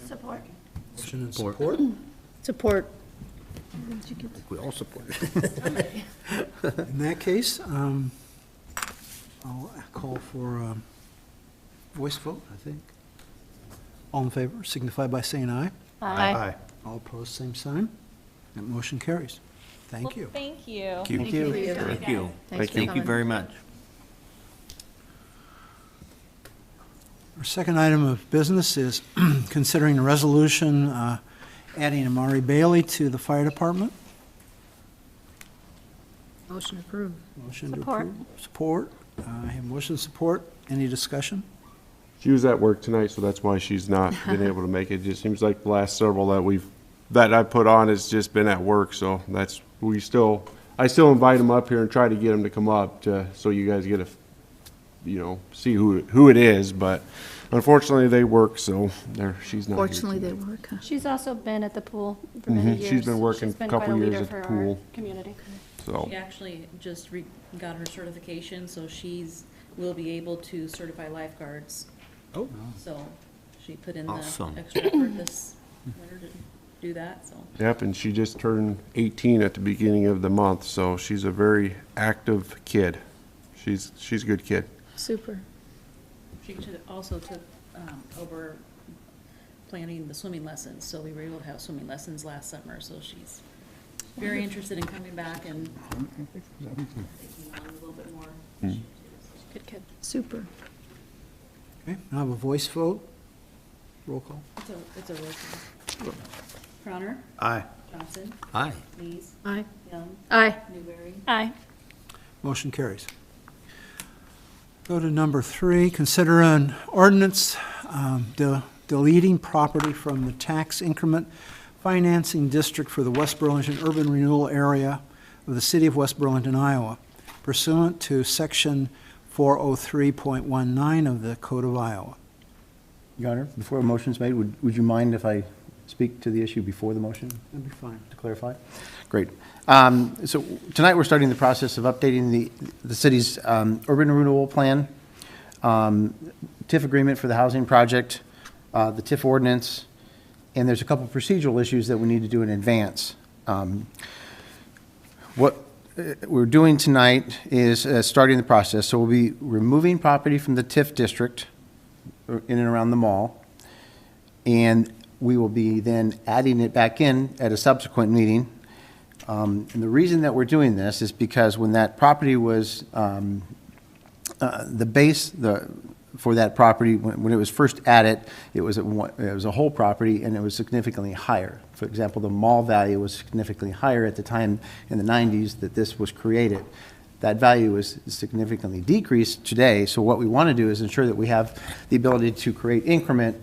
[SPEAKER 11] Support.
[SPEAKER 2] Motion and
[SPEAKER 9] Support.
[SPEAKER 2] support.
[SPEAKER 4] Support.
[SPEAKER 9] we all support it.
[SPEAKER 2] In that case, I'll call for a voice vote, I think. All in favor signify by saying aye.
[SPEAKER 4] Aye.
[SPEAKER 2] All opposed, same sign. That motion carries. Thank
[SPEAKER 13] Well,
[SPEAKER 2] you.
[SPEAKER 13] thank you.
[SPEAKER 5] Thank you.
[SPEAKER 9] Thank you.
[SPEAKER 4] Thanks for
[SPEAKER 9] Thank you
[SPEAKER 4] coming.
[SPEAKER 9] very much.
[SPEAKER 2] Our second item of business is considering a resolution adding Amari Bailey to the fire department.
[SPEAKER 4] Motion approved.
[SPEAKER 2] Motion to
[SPEAKER 11] Support.
[SPEAKER 2] approve. Support. I have motion support. Any discussion?
[SPEAKER 7] she was at work tonight, so that's why she's not been able to make it. It just seems like the last several that I put on has just been at work, so I still invite them up here and try to get them to come up so you guys get see who it is, but unfortunately they work, so she's not here
[SPEAKER 10] Fortunately, they
[SPEAKER 7] tonight.
[SPEAKER 10] work, huh?
[SPEAKER 11] She's also been at the pool for many years.
[SPEAKER 7] She's been working
[SPEAKER 11] She's been
[SPEAKER 7] a couple
[SPEAKER 11] quite a
[SPEAKER 7] years
[SPEAKER 11] leader
[SPEAKER 7] at the
[SPEAKER 11] for our
[SPEAKER 7] pool.
[SPEAKER 11] community.
[SPEAKER 7] So,
[SPEAKER 3] She actually just got her certification, so will be able to certify lifeguards.
[SPEAKER 9] Oh.
[SPEAKER 3] So she put in
[SPEAKER 9] Awesome.
[SPEAKER 3] the extra effort this winter to do that, so.
[SPEAKER 7] yep, and she just turned 18 at the beginning of the month, so she's a very active kid. She's a good kid.
[SPEAKER 4] Super.
[SPEAKER 3] She also took over planning the swimming lessons, so we were able to have swimming lessons last summer, so she's very interested in coming back and taking on a little bit more.
[SPEAKER 11] Good kid.
[SPEAKER 4] Super.
[SPEAKER 2] Okay, now I have a voice vote. Roll call.
[SPEAKER 3] It's a roll call. Crowner,
[SPEAKER 12] Aye.
[SPEAKER 3] Johnson,
[SPEAKER 9] Aye.
[SPEAKER 3] Lees,
[SPEAKER 4] Aye.
[SPEAKER 3] Young,
[SPEAKER 4] Aye.
[SPEAKER 3] Newberry.
[SPEAKER 11] Aye.
[SPEAKER 2] Motion carries. Go to number 3, consider an ordinance deleting property from the tax increment financing district for the West Burlington urban renewal area of the city of West Burlington, Iowa, pursuant to section 403.19 of the Code of Iowa.
[SPEAKER 5] Your Honor, before a motion's made, would you mind if I speak to the issue before the motion?
[SPEAKER 2] That'd be fine.
[SPEAKER 5] To clarify? Great. So tonight, we're starting the process of updating the city's urban renewal plan, TIF agreement for the housing project, the TIF ordinance, and there's a couple procedural issues that we need to do in advance. What we're doing tonight is starting the process. So we'll be removing property from the TIF district in and around the mall, and we will be then adding it back in at a subsequent meeting. And the reason that we're doing this is because when that property was, the for that property, when it was first added, it was a whole property, and it was significantly higher. For example, the mall value was significantly higher at the time in the 90s that this was created. That value is significantly decreased today, so what we want to do is ensure that we have the ability to create increment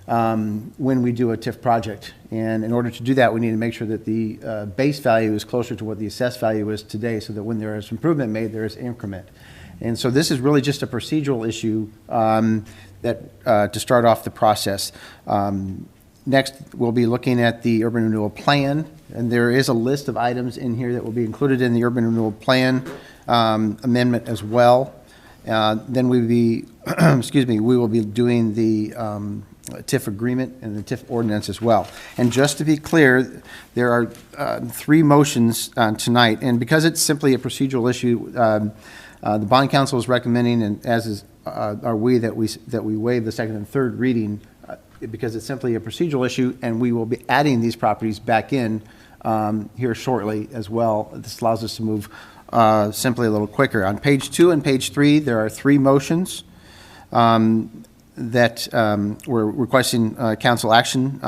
[SPEAKER 5] when we do a TIF project. And in order to do that, we need to make sure that the base value is closer to what the assessed value is today, so that when there is improvement made, there is increment. And so this is really just a procedural issue to start off the process. Next, we'll be looking at the urban renewal plan, and there is a list of items in here that will be included in the urban renewal plan amendment as well. Then we will be doing the TIF agreement and the TIF ordinance as well. And just to be clear, there are 3 motions tonight, and because it's simply a procedural issue, the bond council is recommending, and as is are we, that we waive the second and third reading because it's simply a procedural issue, and we will be adding these properties back in here shortly as well. This allows us to move simply a little quicker. On page 2 and page 3, there are 3 motions that we're requesting council action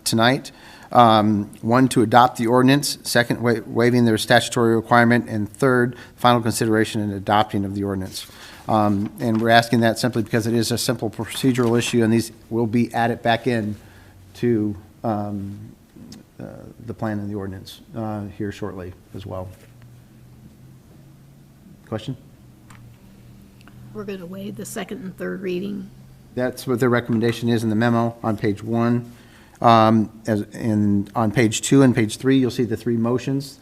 [SPEAKER 5] tonight. 1, to adopt the ordinance. 2nd, waiving their statutory requirement. And 3rd, final consideration and adopting of the ordinance. And we're asking that simply because it is a simple procedural issue, and these will be added back in to the plan and the ordinance here shortly as well. Question?
[SPEAKER 4] We're going to waive the second and third reading.
[SPEAKER 5] That's what the recommendation is in the memo on page 1. And on page 2 and page 3, you'll see the 3 motions.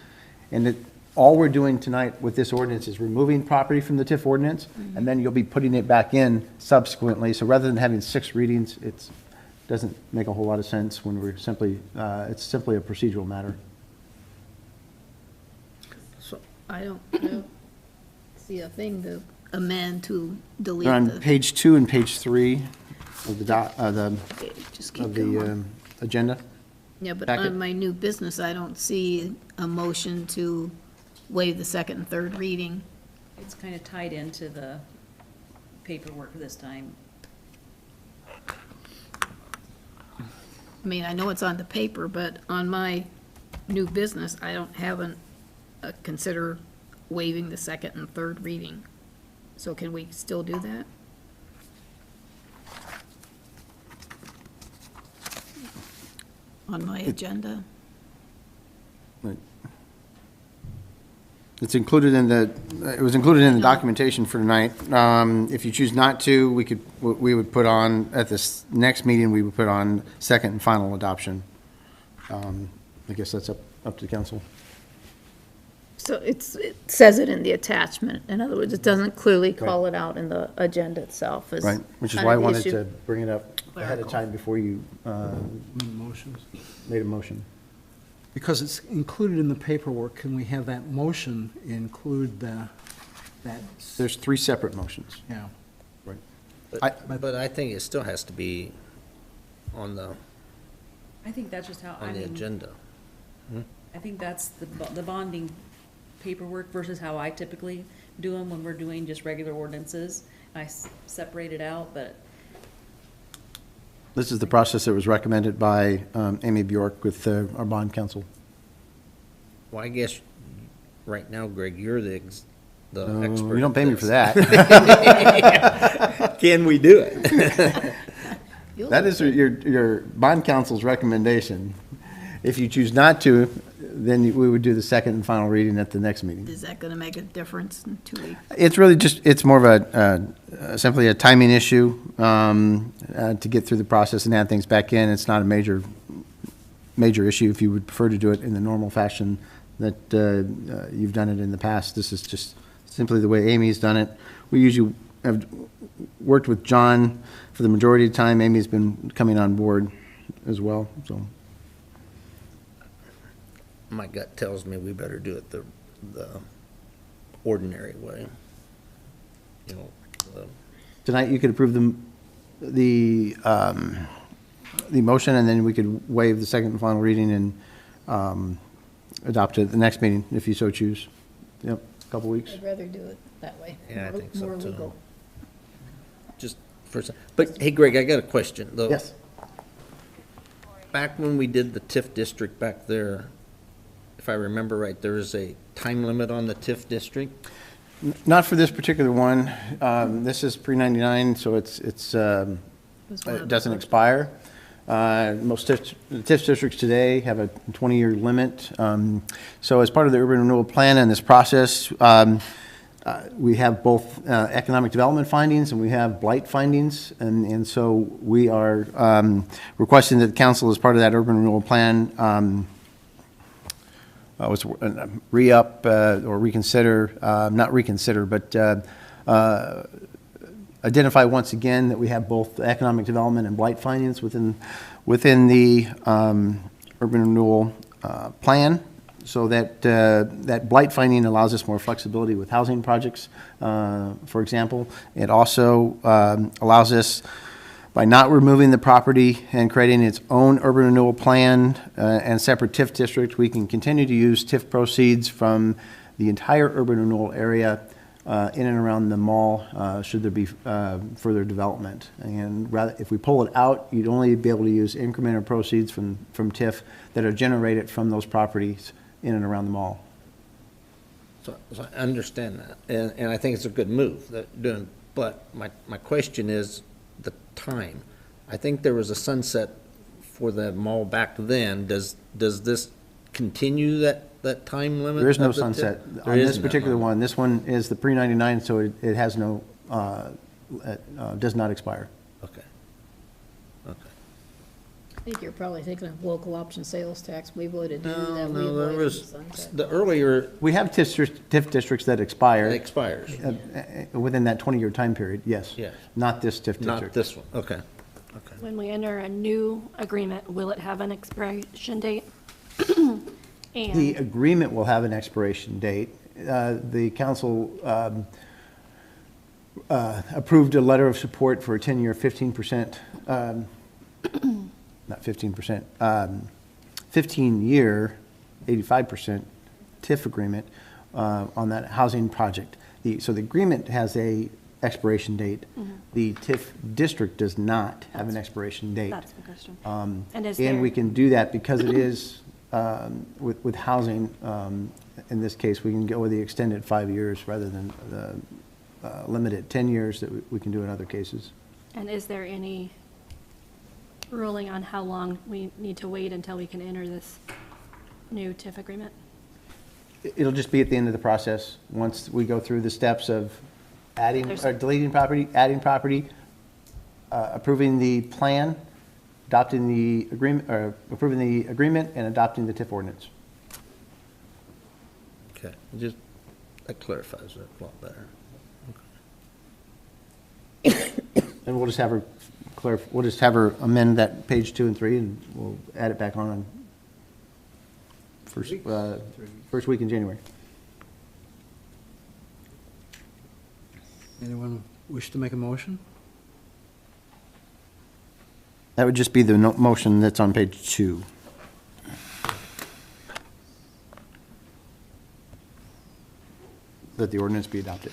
[SPEAKER 5] And all we're doing tonight with this ordinance is removing property from the TIF ordinance, and then you'll be putting it back in subsequently. So rather than having 6 readings, it doesn't make a whole lot of sense when we're simply, it's simply a procedural matter.
[SPEAKER 4] So I don't see a thing to amend to delete
[SPEAKER 5] They're on
[SPEAKER 4] the.
[SPEAKER 5] page 2 and page 3 of the
[SPEAKER 4] Just keep
[SPEAKER 5] of
[SPEAKER 4] going.
[SPEAKER 5] the agenda.
[SPEAKER 4] Yeah, but
[SPEAKER 5] packet.
[SPEAKER 4] on my new business, I don't see a motion to waive the second and third reading.
[SPEAKER 3] It's kind of tied into the paperwork this time.
[SPEAKER 4] I mean, I know it's on the paper, but on my new business, I don't have consider waiving the second and third reading. So can we still do that? On my agenda?
[SPEAKER 5] It's included in it was included in the documentation for tonight. If you choose not to, we would put on, at this next meeting, we would put on second and final adoption. I guess that's up to the council.
[SPEAKER 10] So it says it in the attachment. In other words, it doesn't clearly call it out in the agenda itself. As
[SPEAKER 5] Right, which is
[SPEAKER 10] kind
[SPEAKER 5] why I
[SPEAKER 10] of the
[SPEAKER 5] wanted
[SPEAKER 10] issue.
[SPEAKER 5] to bring it up ahead of time before you
[SPEAKER 2] Motions.
[SPEAKER 5] made a motion.
[SPEAKER 2] Because it's included in the paperwork, can we have that motion include that?
[SPEAKER 5] There's 3 separate motions.
[SPEAKER 2] Yeah.
[SPEAKER 9] But I think it still has to be on the
[SPEAKER 3] I think that's just how, I
[SPEAKER 9] on the
[SPEAKER 3] mean,
[SPEAKER 9] agenda.
[SPEAKER 3] I think that's the bonding paperwork versus how I typically do them when we're doing just regular ordinances. I separate it out, but
[SPEAKER 5] This is the process that was recommended by Amy Bjork with our bond counsel.
[SPEAKER 9] Well, I guess right now, Greg, you're the
[SPEAKER 5] No,
[SPEAKER 9] expert.
[SPEAKER 5] you don't pay
[SPEAKER 9] at
[SPEAKER 5] me for
[SPEAKER 9] this.
[SPEAKER 5] that.
[SPEAKER 9] Can we do it?
[SPEAKER 5] That is your bond counsel's recommendation. If you choose not to, then we would do the second and final reading at the next meeting.
[SPEAKER 4] Is that going to make a difference in 2 weeks?
[SPEAKER 5] It's really it's more of simply a timing issue to get through the process and add things back in. It's not a major issue if you would prefer to do it in the normal fashion that you've done it in the past. This is just simply the way Amy's done it. We usually have worked with John for the majority of the time. Amy's been coming on board as well, so.
[SPEAKER 9] My gut tells me we better do it the ordinary way. You know,
[SPEAKER 5] Tonight, you could approve the motion, and then we could waive the second and final reading and adopt it at the next meeting, if you so choose. Yep, a couple weeks.
[SPEAKER 4] I'd rather do it that way.
[SPEAKER 9] Yeah, I think so,
[SPEAKER 4] More
[SPEAKER 9] too.
[SPEAKER 4] legal.
[SPEAKER 9] just first, but hey, Greg, I got a question, though.
[SPEAKER 5] Yes.
[SPEAKER 9] Back when we did the TIF district back there, if I remember right, there was a time limit on the TIF district?
[SPEAKER 5] Not for this particular one. This is pre-99, so it doesn't expire. Most TIF districts today have a 20-year limit. So as part of the urban renewal plan and this process, we have both economic development findings and we have blight findings. And so we are requesting that the council, as part of that urban renewal plan, re-up or reconsider, not reconsider, but identify once again that we have both economic development and blight findings within the urban renewal plan, so that that blight finding allows us more flexibility with housing projects, for example. It also allows us, by not removing the property and creating its own urban renewal plan and separate TIF district, we can continue to use TIF proceeds from the entire urban renewal area in and around the mall, should there be further development. And rather, if we pull it out, you'd only be able to use incremental proceeds from TIF that are generated from those properties in and around the mall.
[SPEAKER 9] So I understand that, and I think it's a good move that doing, but my question is the time. I think there was a sunset for the mall back then. Does this continue that time limit?
[SPEAKER 5] There is no
[SPEAKER 9] of the
[SPEAKER 5] sunset
[SPEAKER 9] TIF?
[SPEAKER 5] on
[SPEAKER 9] There
[SPEAKER 5] this
[SPEAKER 9] isn't
[SPEAKER 5] particular
[SPEAKER 9] that
[SPEAKER 5] one. This one is the pre-99, so it has no, does not expire.
[SPEAKER 9] Okay. Okay.
[SPEAKER 4] I think you're probably thinking of local option sales tax. We voted to do that.
[SPEAKER 9] No,
[SPEAKER 4] We
[SPEAKER 9] no, there
[SPEAKER 4] avoided
[SPEAKER 9] was,
[SPEAKER 4] the sunset.
[SPEAKER 9] the earlier,
[SPEAKER 5] We have TIF districts that expire.
[SPEAKER 9] it expires.
[SPEAKER 5] Within that 20-year time period, yes.
[SPEAKER 9] Yes.
[SPEAKER 5] Not this TIF district.
[SPEAKER 9] Not this one, okay. Okay.
[SPEAKER 11] When we enter a new agreement, will it have an expiration date?
[SPEAKER 5] The
[SPEAKER 11] And
[SPEAKER 5] agreement will have an expiration date. The council approved a letter of support for a 10-year 15%, not 15%, 15-year 85% TIF agreement on that housing project. So the agreement has a expiration date. The TIF district does not have an expiration date.
[SPEAKER 11] that's the question.
[SPEAKER 5] And
[SPEAKER 11] is
[SPEAKER 5] we
[SPEAKER 11] there-
[SPEAKER 5] can do that because it is, with housing, in this case, we can go with the extended 5 years rather than the limited 10 years that we can do in other cases.
[SPEAKER 11] And is there any ruling on how long we need to wait until we can enter this new TIF agreement?
[SPEAKER 5] It'll just be at the end of the process, once we go through the steps of adding, or deleting property, adding property, approving the plan, adopting the agreement, or approving the agreement and adopting the TIF ordinance.
[SPEAKER 9] Okay, just, that clarifies it a lot better.
[SPEAKER 5] And we'll just have her amend that page 2 and 3, and we'll add it back on first week in January.
[SPEAKER 2] Anyone wish to make a motion?
[SPEAKER 5] That would just be the motion that's on page 2. That the ordinance be adopted.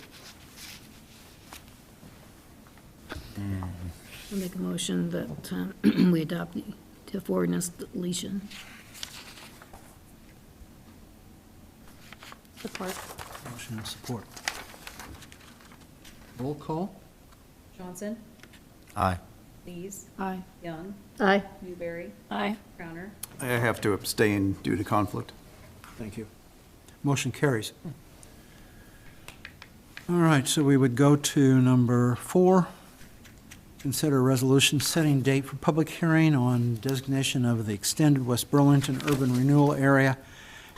[SPEAKER 4] I'll make a motion that we adopt the TIF ordinance deletion.
[SPEAKER 11] Support.
[SPEAKER 2] Motion and support. Roll call?
[SPEAKER 3] Johnson,
[SPEAKER 5] Aye.
[SPEAKER 3] Lees,
[SPEAKER 4] Aye.
[SPEAKER 3] Young,
[SPEAKER 4] Aye.
[SPEAKER 3] Newberry,
[SPEAKER 11] Aye.
[SPEAKER 3] Crowner.
[SPEAKER 12] I have to abstain due to conflict.
[SPEAKER 2] Thank you. Motion carries. All right, so we would go to number 4. Consider a resolution setting date for public hearing on designation of the extended West Burlington urban renewal area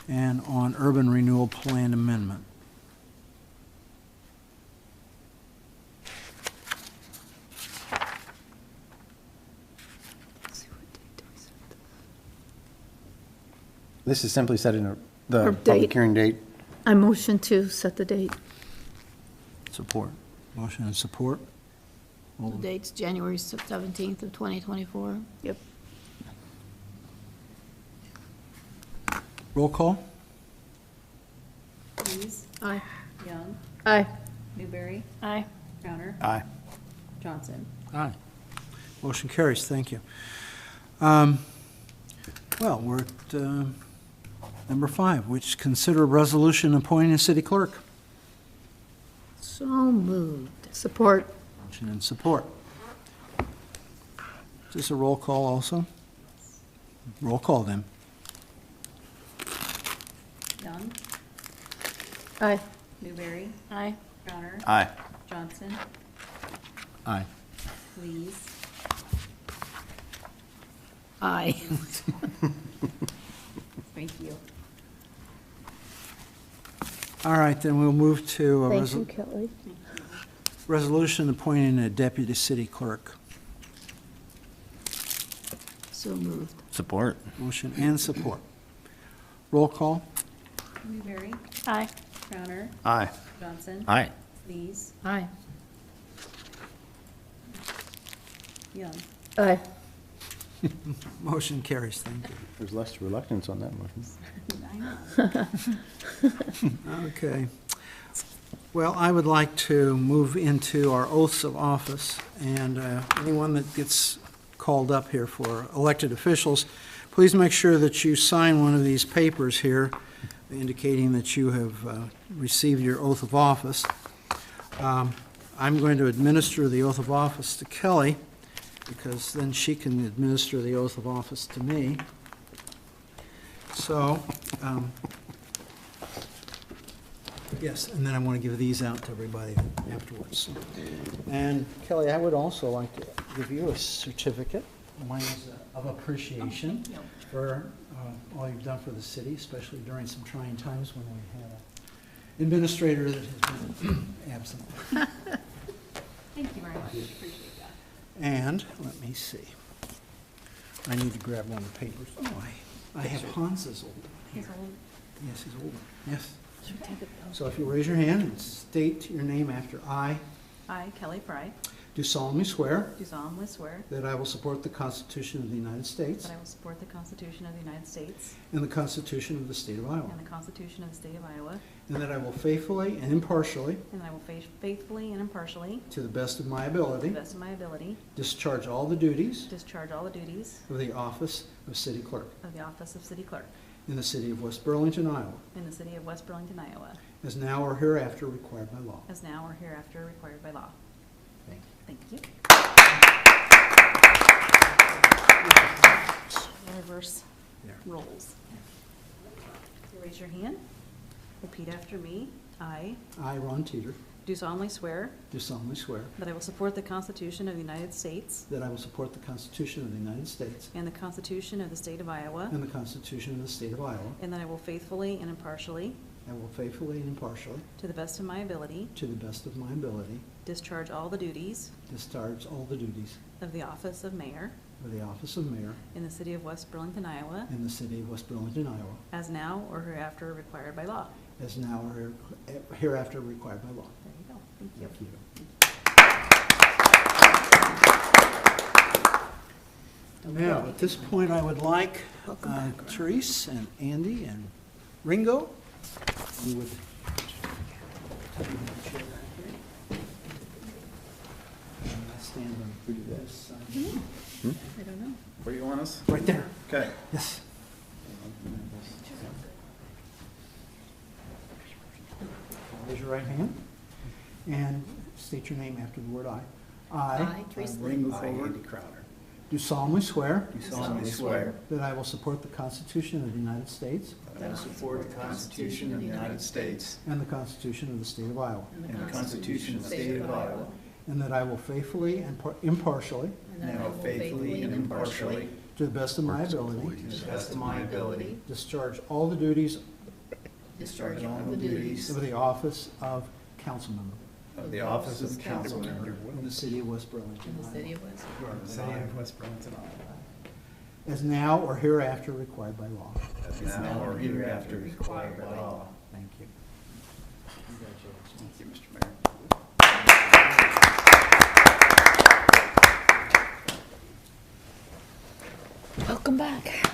[SPEAKER 2] and on urban renewal plan amendment.
[SPEAKER 5] This is simply setting
[SPEAKER 4] Or
[SPEAKER 5] the
[SPEAKER 4] date.
[SPEAKER 5] public hearing date.
[SPEAKER 10] I motion to set the date.
[SPEAKER 5] Support.
[SPEAKER 2] Motion and support.
[SPEAKER 4] The date's January 17th of 2024.
[SPEAKER 10] Yep.
[SPEAKER 2] Roll call?
[SPEAKER 3] Lees,
[SPEAKER 4] Aye.
[SPEAKER 3] Young,
[SPEAKER 10] Aye.
[SPEAKER 3] Newberry,
[SPEAKER 11] Aye.
[SPEAKER 3] Crowner,
[SPEAKER 5] Aye.
[SPEAKER 3] Johnson.
[SPEAKER 9] Aye.
[SPEAKER 2] Motion carries, thank you. Well, we're at number 5, which consider a resolution appointing a city clerk.
[SPEAKER 4] So moved. Support.
[SPEAKER 2] Motion and support. Is this a roll call also? Roll call then.
[SPEAKER 3] Young,
[SPEAKER 4] Aye.
[SPEAKER 3] Newberry,
[SPEAKER 11] Aye.
[SPEAKER 3] Crowner,
[SPEAKER 12] Aye.
[SPEAKER 3] Johnson,
[SPEAKER 9] Aye.
[SPEAKER 3] Lees,
[SPEAKER 4] Aye.
[SPEAKER 3] thank you.
[SPEAKER 2] All right, then we'll move to a
[SPEAKER 4] Thank you, Kelly.
[SPEAKER 2] resolution appointing a deputy city clerk.
[SPEAKER 4] So moved.
[SPEAKER 9] Support.
[SPEAKER 2] Motion and support. Roll call.
[SPEAKER 3] Newberry,
[SPEAKER 11] Aye.
[SPEAKER 3] Crowner,
[SPEAKER 12] Aye.
[SPEAKER 3] Johnson,
[SPEAKER 9] Aye.
[SPEAKER 3] Lees,
[SPEAKER 4] Aye.
[SPEAKER 3] Young.
[SPEAKER 4] Aye.
[SPEAKER 2] Motion carries, thank you.
[SPEAKER 5] There's less reluctance on that motion.
[SPEAKER 3] I know.
[SPEAKER 2] Okay. Well, I would like to move into our oaths of office, and anyone that gets called up here for elected officials, please make sure that you sign one of these papers here indicating that you have received your oath of office. I'm going to administer the oath of office to Kelly, because then she can administer the oath of office to me. So, yes, and then I want to give these out to everybody afterwards. And Kelly, I would also like to give you a certificate. Mine is of appreciation for all you've done for the city, especially during some trying times when we had an administrator that has been absent.
[SPEAKER 3] Thank you very much, appreciate that.
[SPEAKER 2] And, let me see. I need to grab one of the papers. Oh, I have Hans's old one here.
[SPEAKER 3] He's old.
[SPEAKER 2] Yes, his old one, yes.
[SPEAKER 3] Should we take a-
[SPEAKER 2] So if you raise your hand and state your name after I,
[SPEAKER 3] I, Kelly Fry,
[SPEAKER 2] do solemnly swear
[SPEAKER 3] do solemnly swear
[SPEAKER 2] that I will support the Constitution of the United States
[SPEAKER 3] that I will support the Constitution of the United States
[SPEAKER 2] and the Constitution of the State of Iowa,
[SPEAKER 3] and the Constitution of the State of Iowa,
[SPEAKER 2] and that I will faithfully and impartially,
[SPEAKER 3] and that I will faithfully and impartially,
[SPEAKER 2] to the best of my
[SPEAKER 3] to the
[SPEAKER 2] ability,
[SPEAKER 3] best of my ability,
[SPEAKER 2] discharge all the duties
[SPEAKER 3] discharge all the duties
[SPEAKER 2] of the office of city clerk
[SPEAKER 3] of the office of city clerk
[SPEAKER 2] in the city of West Burlington, Iowa,
[SPEAKER 3] in the city of West Burlington, Iowa,
[SPEAKER 2] as now or hereafter required by law.
[SPEAKER 3] as now or hereafter required by law. Thank you. Reverse roles. You raise your hand. Repeat after me. I
[SPEAKER 2] I, Ron Teeter,
[SPEAKER 3] do solemnly swear
[SPEAKER 2] do solemnly swear
[SPEAKER 3] that I will support the Constitution of the United States
[SPEAKER 2] that I will support the Constitution of the United States
[SPEAKER 3] and the Constitution of the State of Iowa,
[SPEAKER 2] and the Constitution of the State of Iowa.
[SPEAKER 3] and that I will faithfully and impartially,
[SPEAKER 2] I will faithfully and impartially,
[SPEAKER 3] to the best of my ability,
[SPEAKER 2] to the best of my ability,
[SPEAKER 3] discharge all the duties
[SPEAKER 2] discharge all the duties
[SPEAKER 3] of the office of mayor
[SPEAKER 2] of the office of mayor
[SPEAKER 3] in the city of West Burlington, Iowa,
[SPEAKER 2] in the city of West Burlington, Iowa,
[SPEAKER 3] as now or hereafter required by law.
[SPEAKER 2] as now or hereafter required by law.
[SPEAKER 3] There you go. Thank you.
[SPEAKER 2] Now, at this point, I would like Therese and Andy and Ringo, you would stand on this side.
[SPEAKER 3] I don't know.
[SPEAKER 12] Where do you want us?
[SPEAKER 2] Right there.
[SPEAKER 12] Okay.
[SPEAKER 2] Yes. Raise your right hand and state your name after the word I.
[SPEAKER 4] Aye, Teresa Lee.
[SPEAKER 12] I, Andy Crowner,
[SPEAKER 2] Do solemnly swear
[SPEAKER 12] do solemnly swear
[SPEAKER 2] that I will support the Constitution of the United States
[SPEAKER 12] that I will support the Constitution of the United States
[SPEAKER 2] and the Constitution of the State of Iowa,
[SPEAKER 12] and the Constitution of the State of Iowa,
[SPEAKER 2] and that I will faithfully and impartially,
[SPEAKER 12] and I will faithfully and impartially,
[SPEAKER 2] to the best of my ability,
[SPEAKER 12] to the best of my ability,
[SPEAKER 2] discharge all the duties
[SPEAKER 12] discharge all the duties
[SPEAKER 2] of the office of council member
[SPEAKER 12] of the office of council member
[SPEAKER 2] in the city of West Burlington,
[SPEAKER 4] In the city of West.
[SPEAKER 12] in the city of West Burlington, Iowa,
[SPEAKER 2] as now or hereafter required by law.
[SPEAKER 12] as now or hereafter required by law.
[SPEAKER 2] Thank you.
[SPEAKER 12] Thank you, Mr. Mayor.
[SPEAKER 4] Welcome back.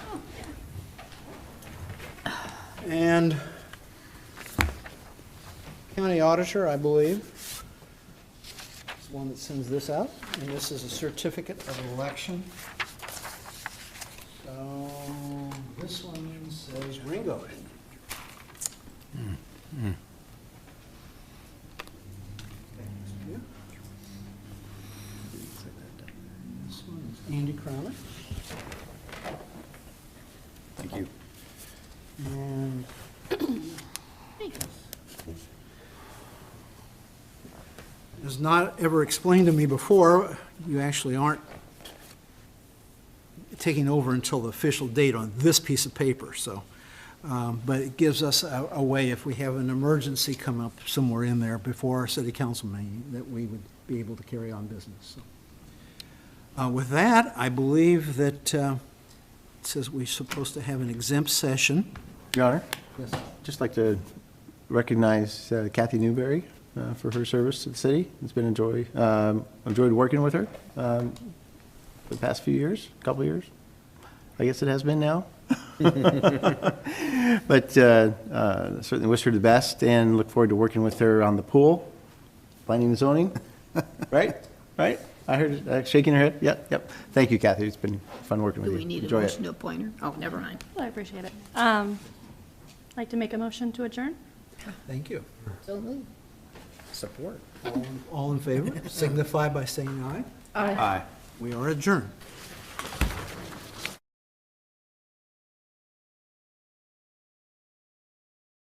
[SPEAKER 2] And county auditor, I believe. one that sends this out, and this is a certificate of election. So this one says Ringo. This one is Andy Crowley.
[SPEAKER 5] Thank you.
[SPEAKER 2] And as not ever explained to me before, you actually aren't taking over until the official date on this piece of paper, so. But it gives us a way, if we have an emergency come up somewhere in there before our city council meeting, that we would be able to carry on business. So, with that, I believe that it says we're supposed to have an exempt session.
[SPEAKER 5] Your Honor,
[SPEAKER 2] Yes.
[SPEAKER 5] just like to recognize Kathy Newberry for her service to the city. It's been enjoyed working with her for the past few years, couple of years. I guess it has been now. But certainly wish her the best and look forward to working with her on the pool, planning and zoning. Right? Right? I heard it, shaking her head. Yep, yep. Thank you, Kathy. It's been fun working with
[SPEAKER 4] Do
[SPEAKER 5] you.
[SPEAKER 4] we need a
[SPEAKER 5] Enjoy it.
[SPEAKER 4] motion to appoint her? Oh, never mind.
[SPEAKER 11] Well, I appreciate it. Like to make a motion to adjourn?
[SPEAKER 2] Thank you.
[SPEAKER 4] So moved.
[SPEAKER 9] Support.
[SPEAKER 2] All in favor, signify by saying aye.
[SPEAKER 4] Aye.
[SPEAKER 2] We are adjourned.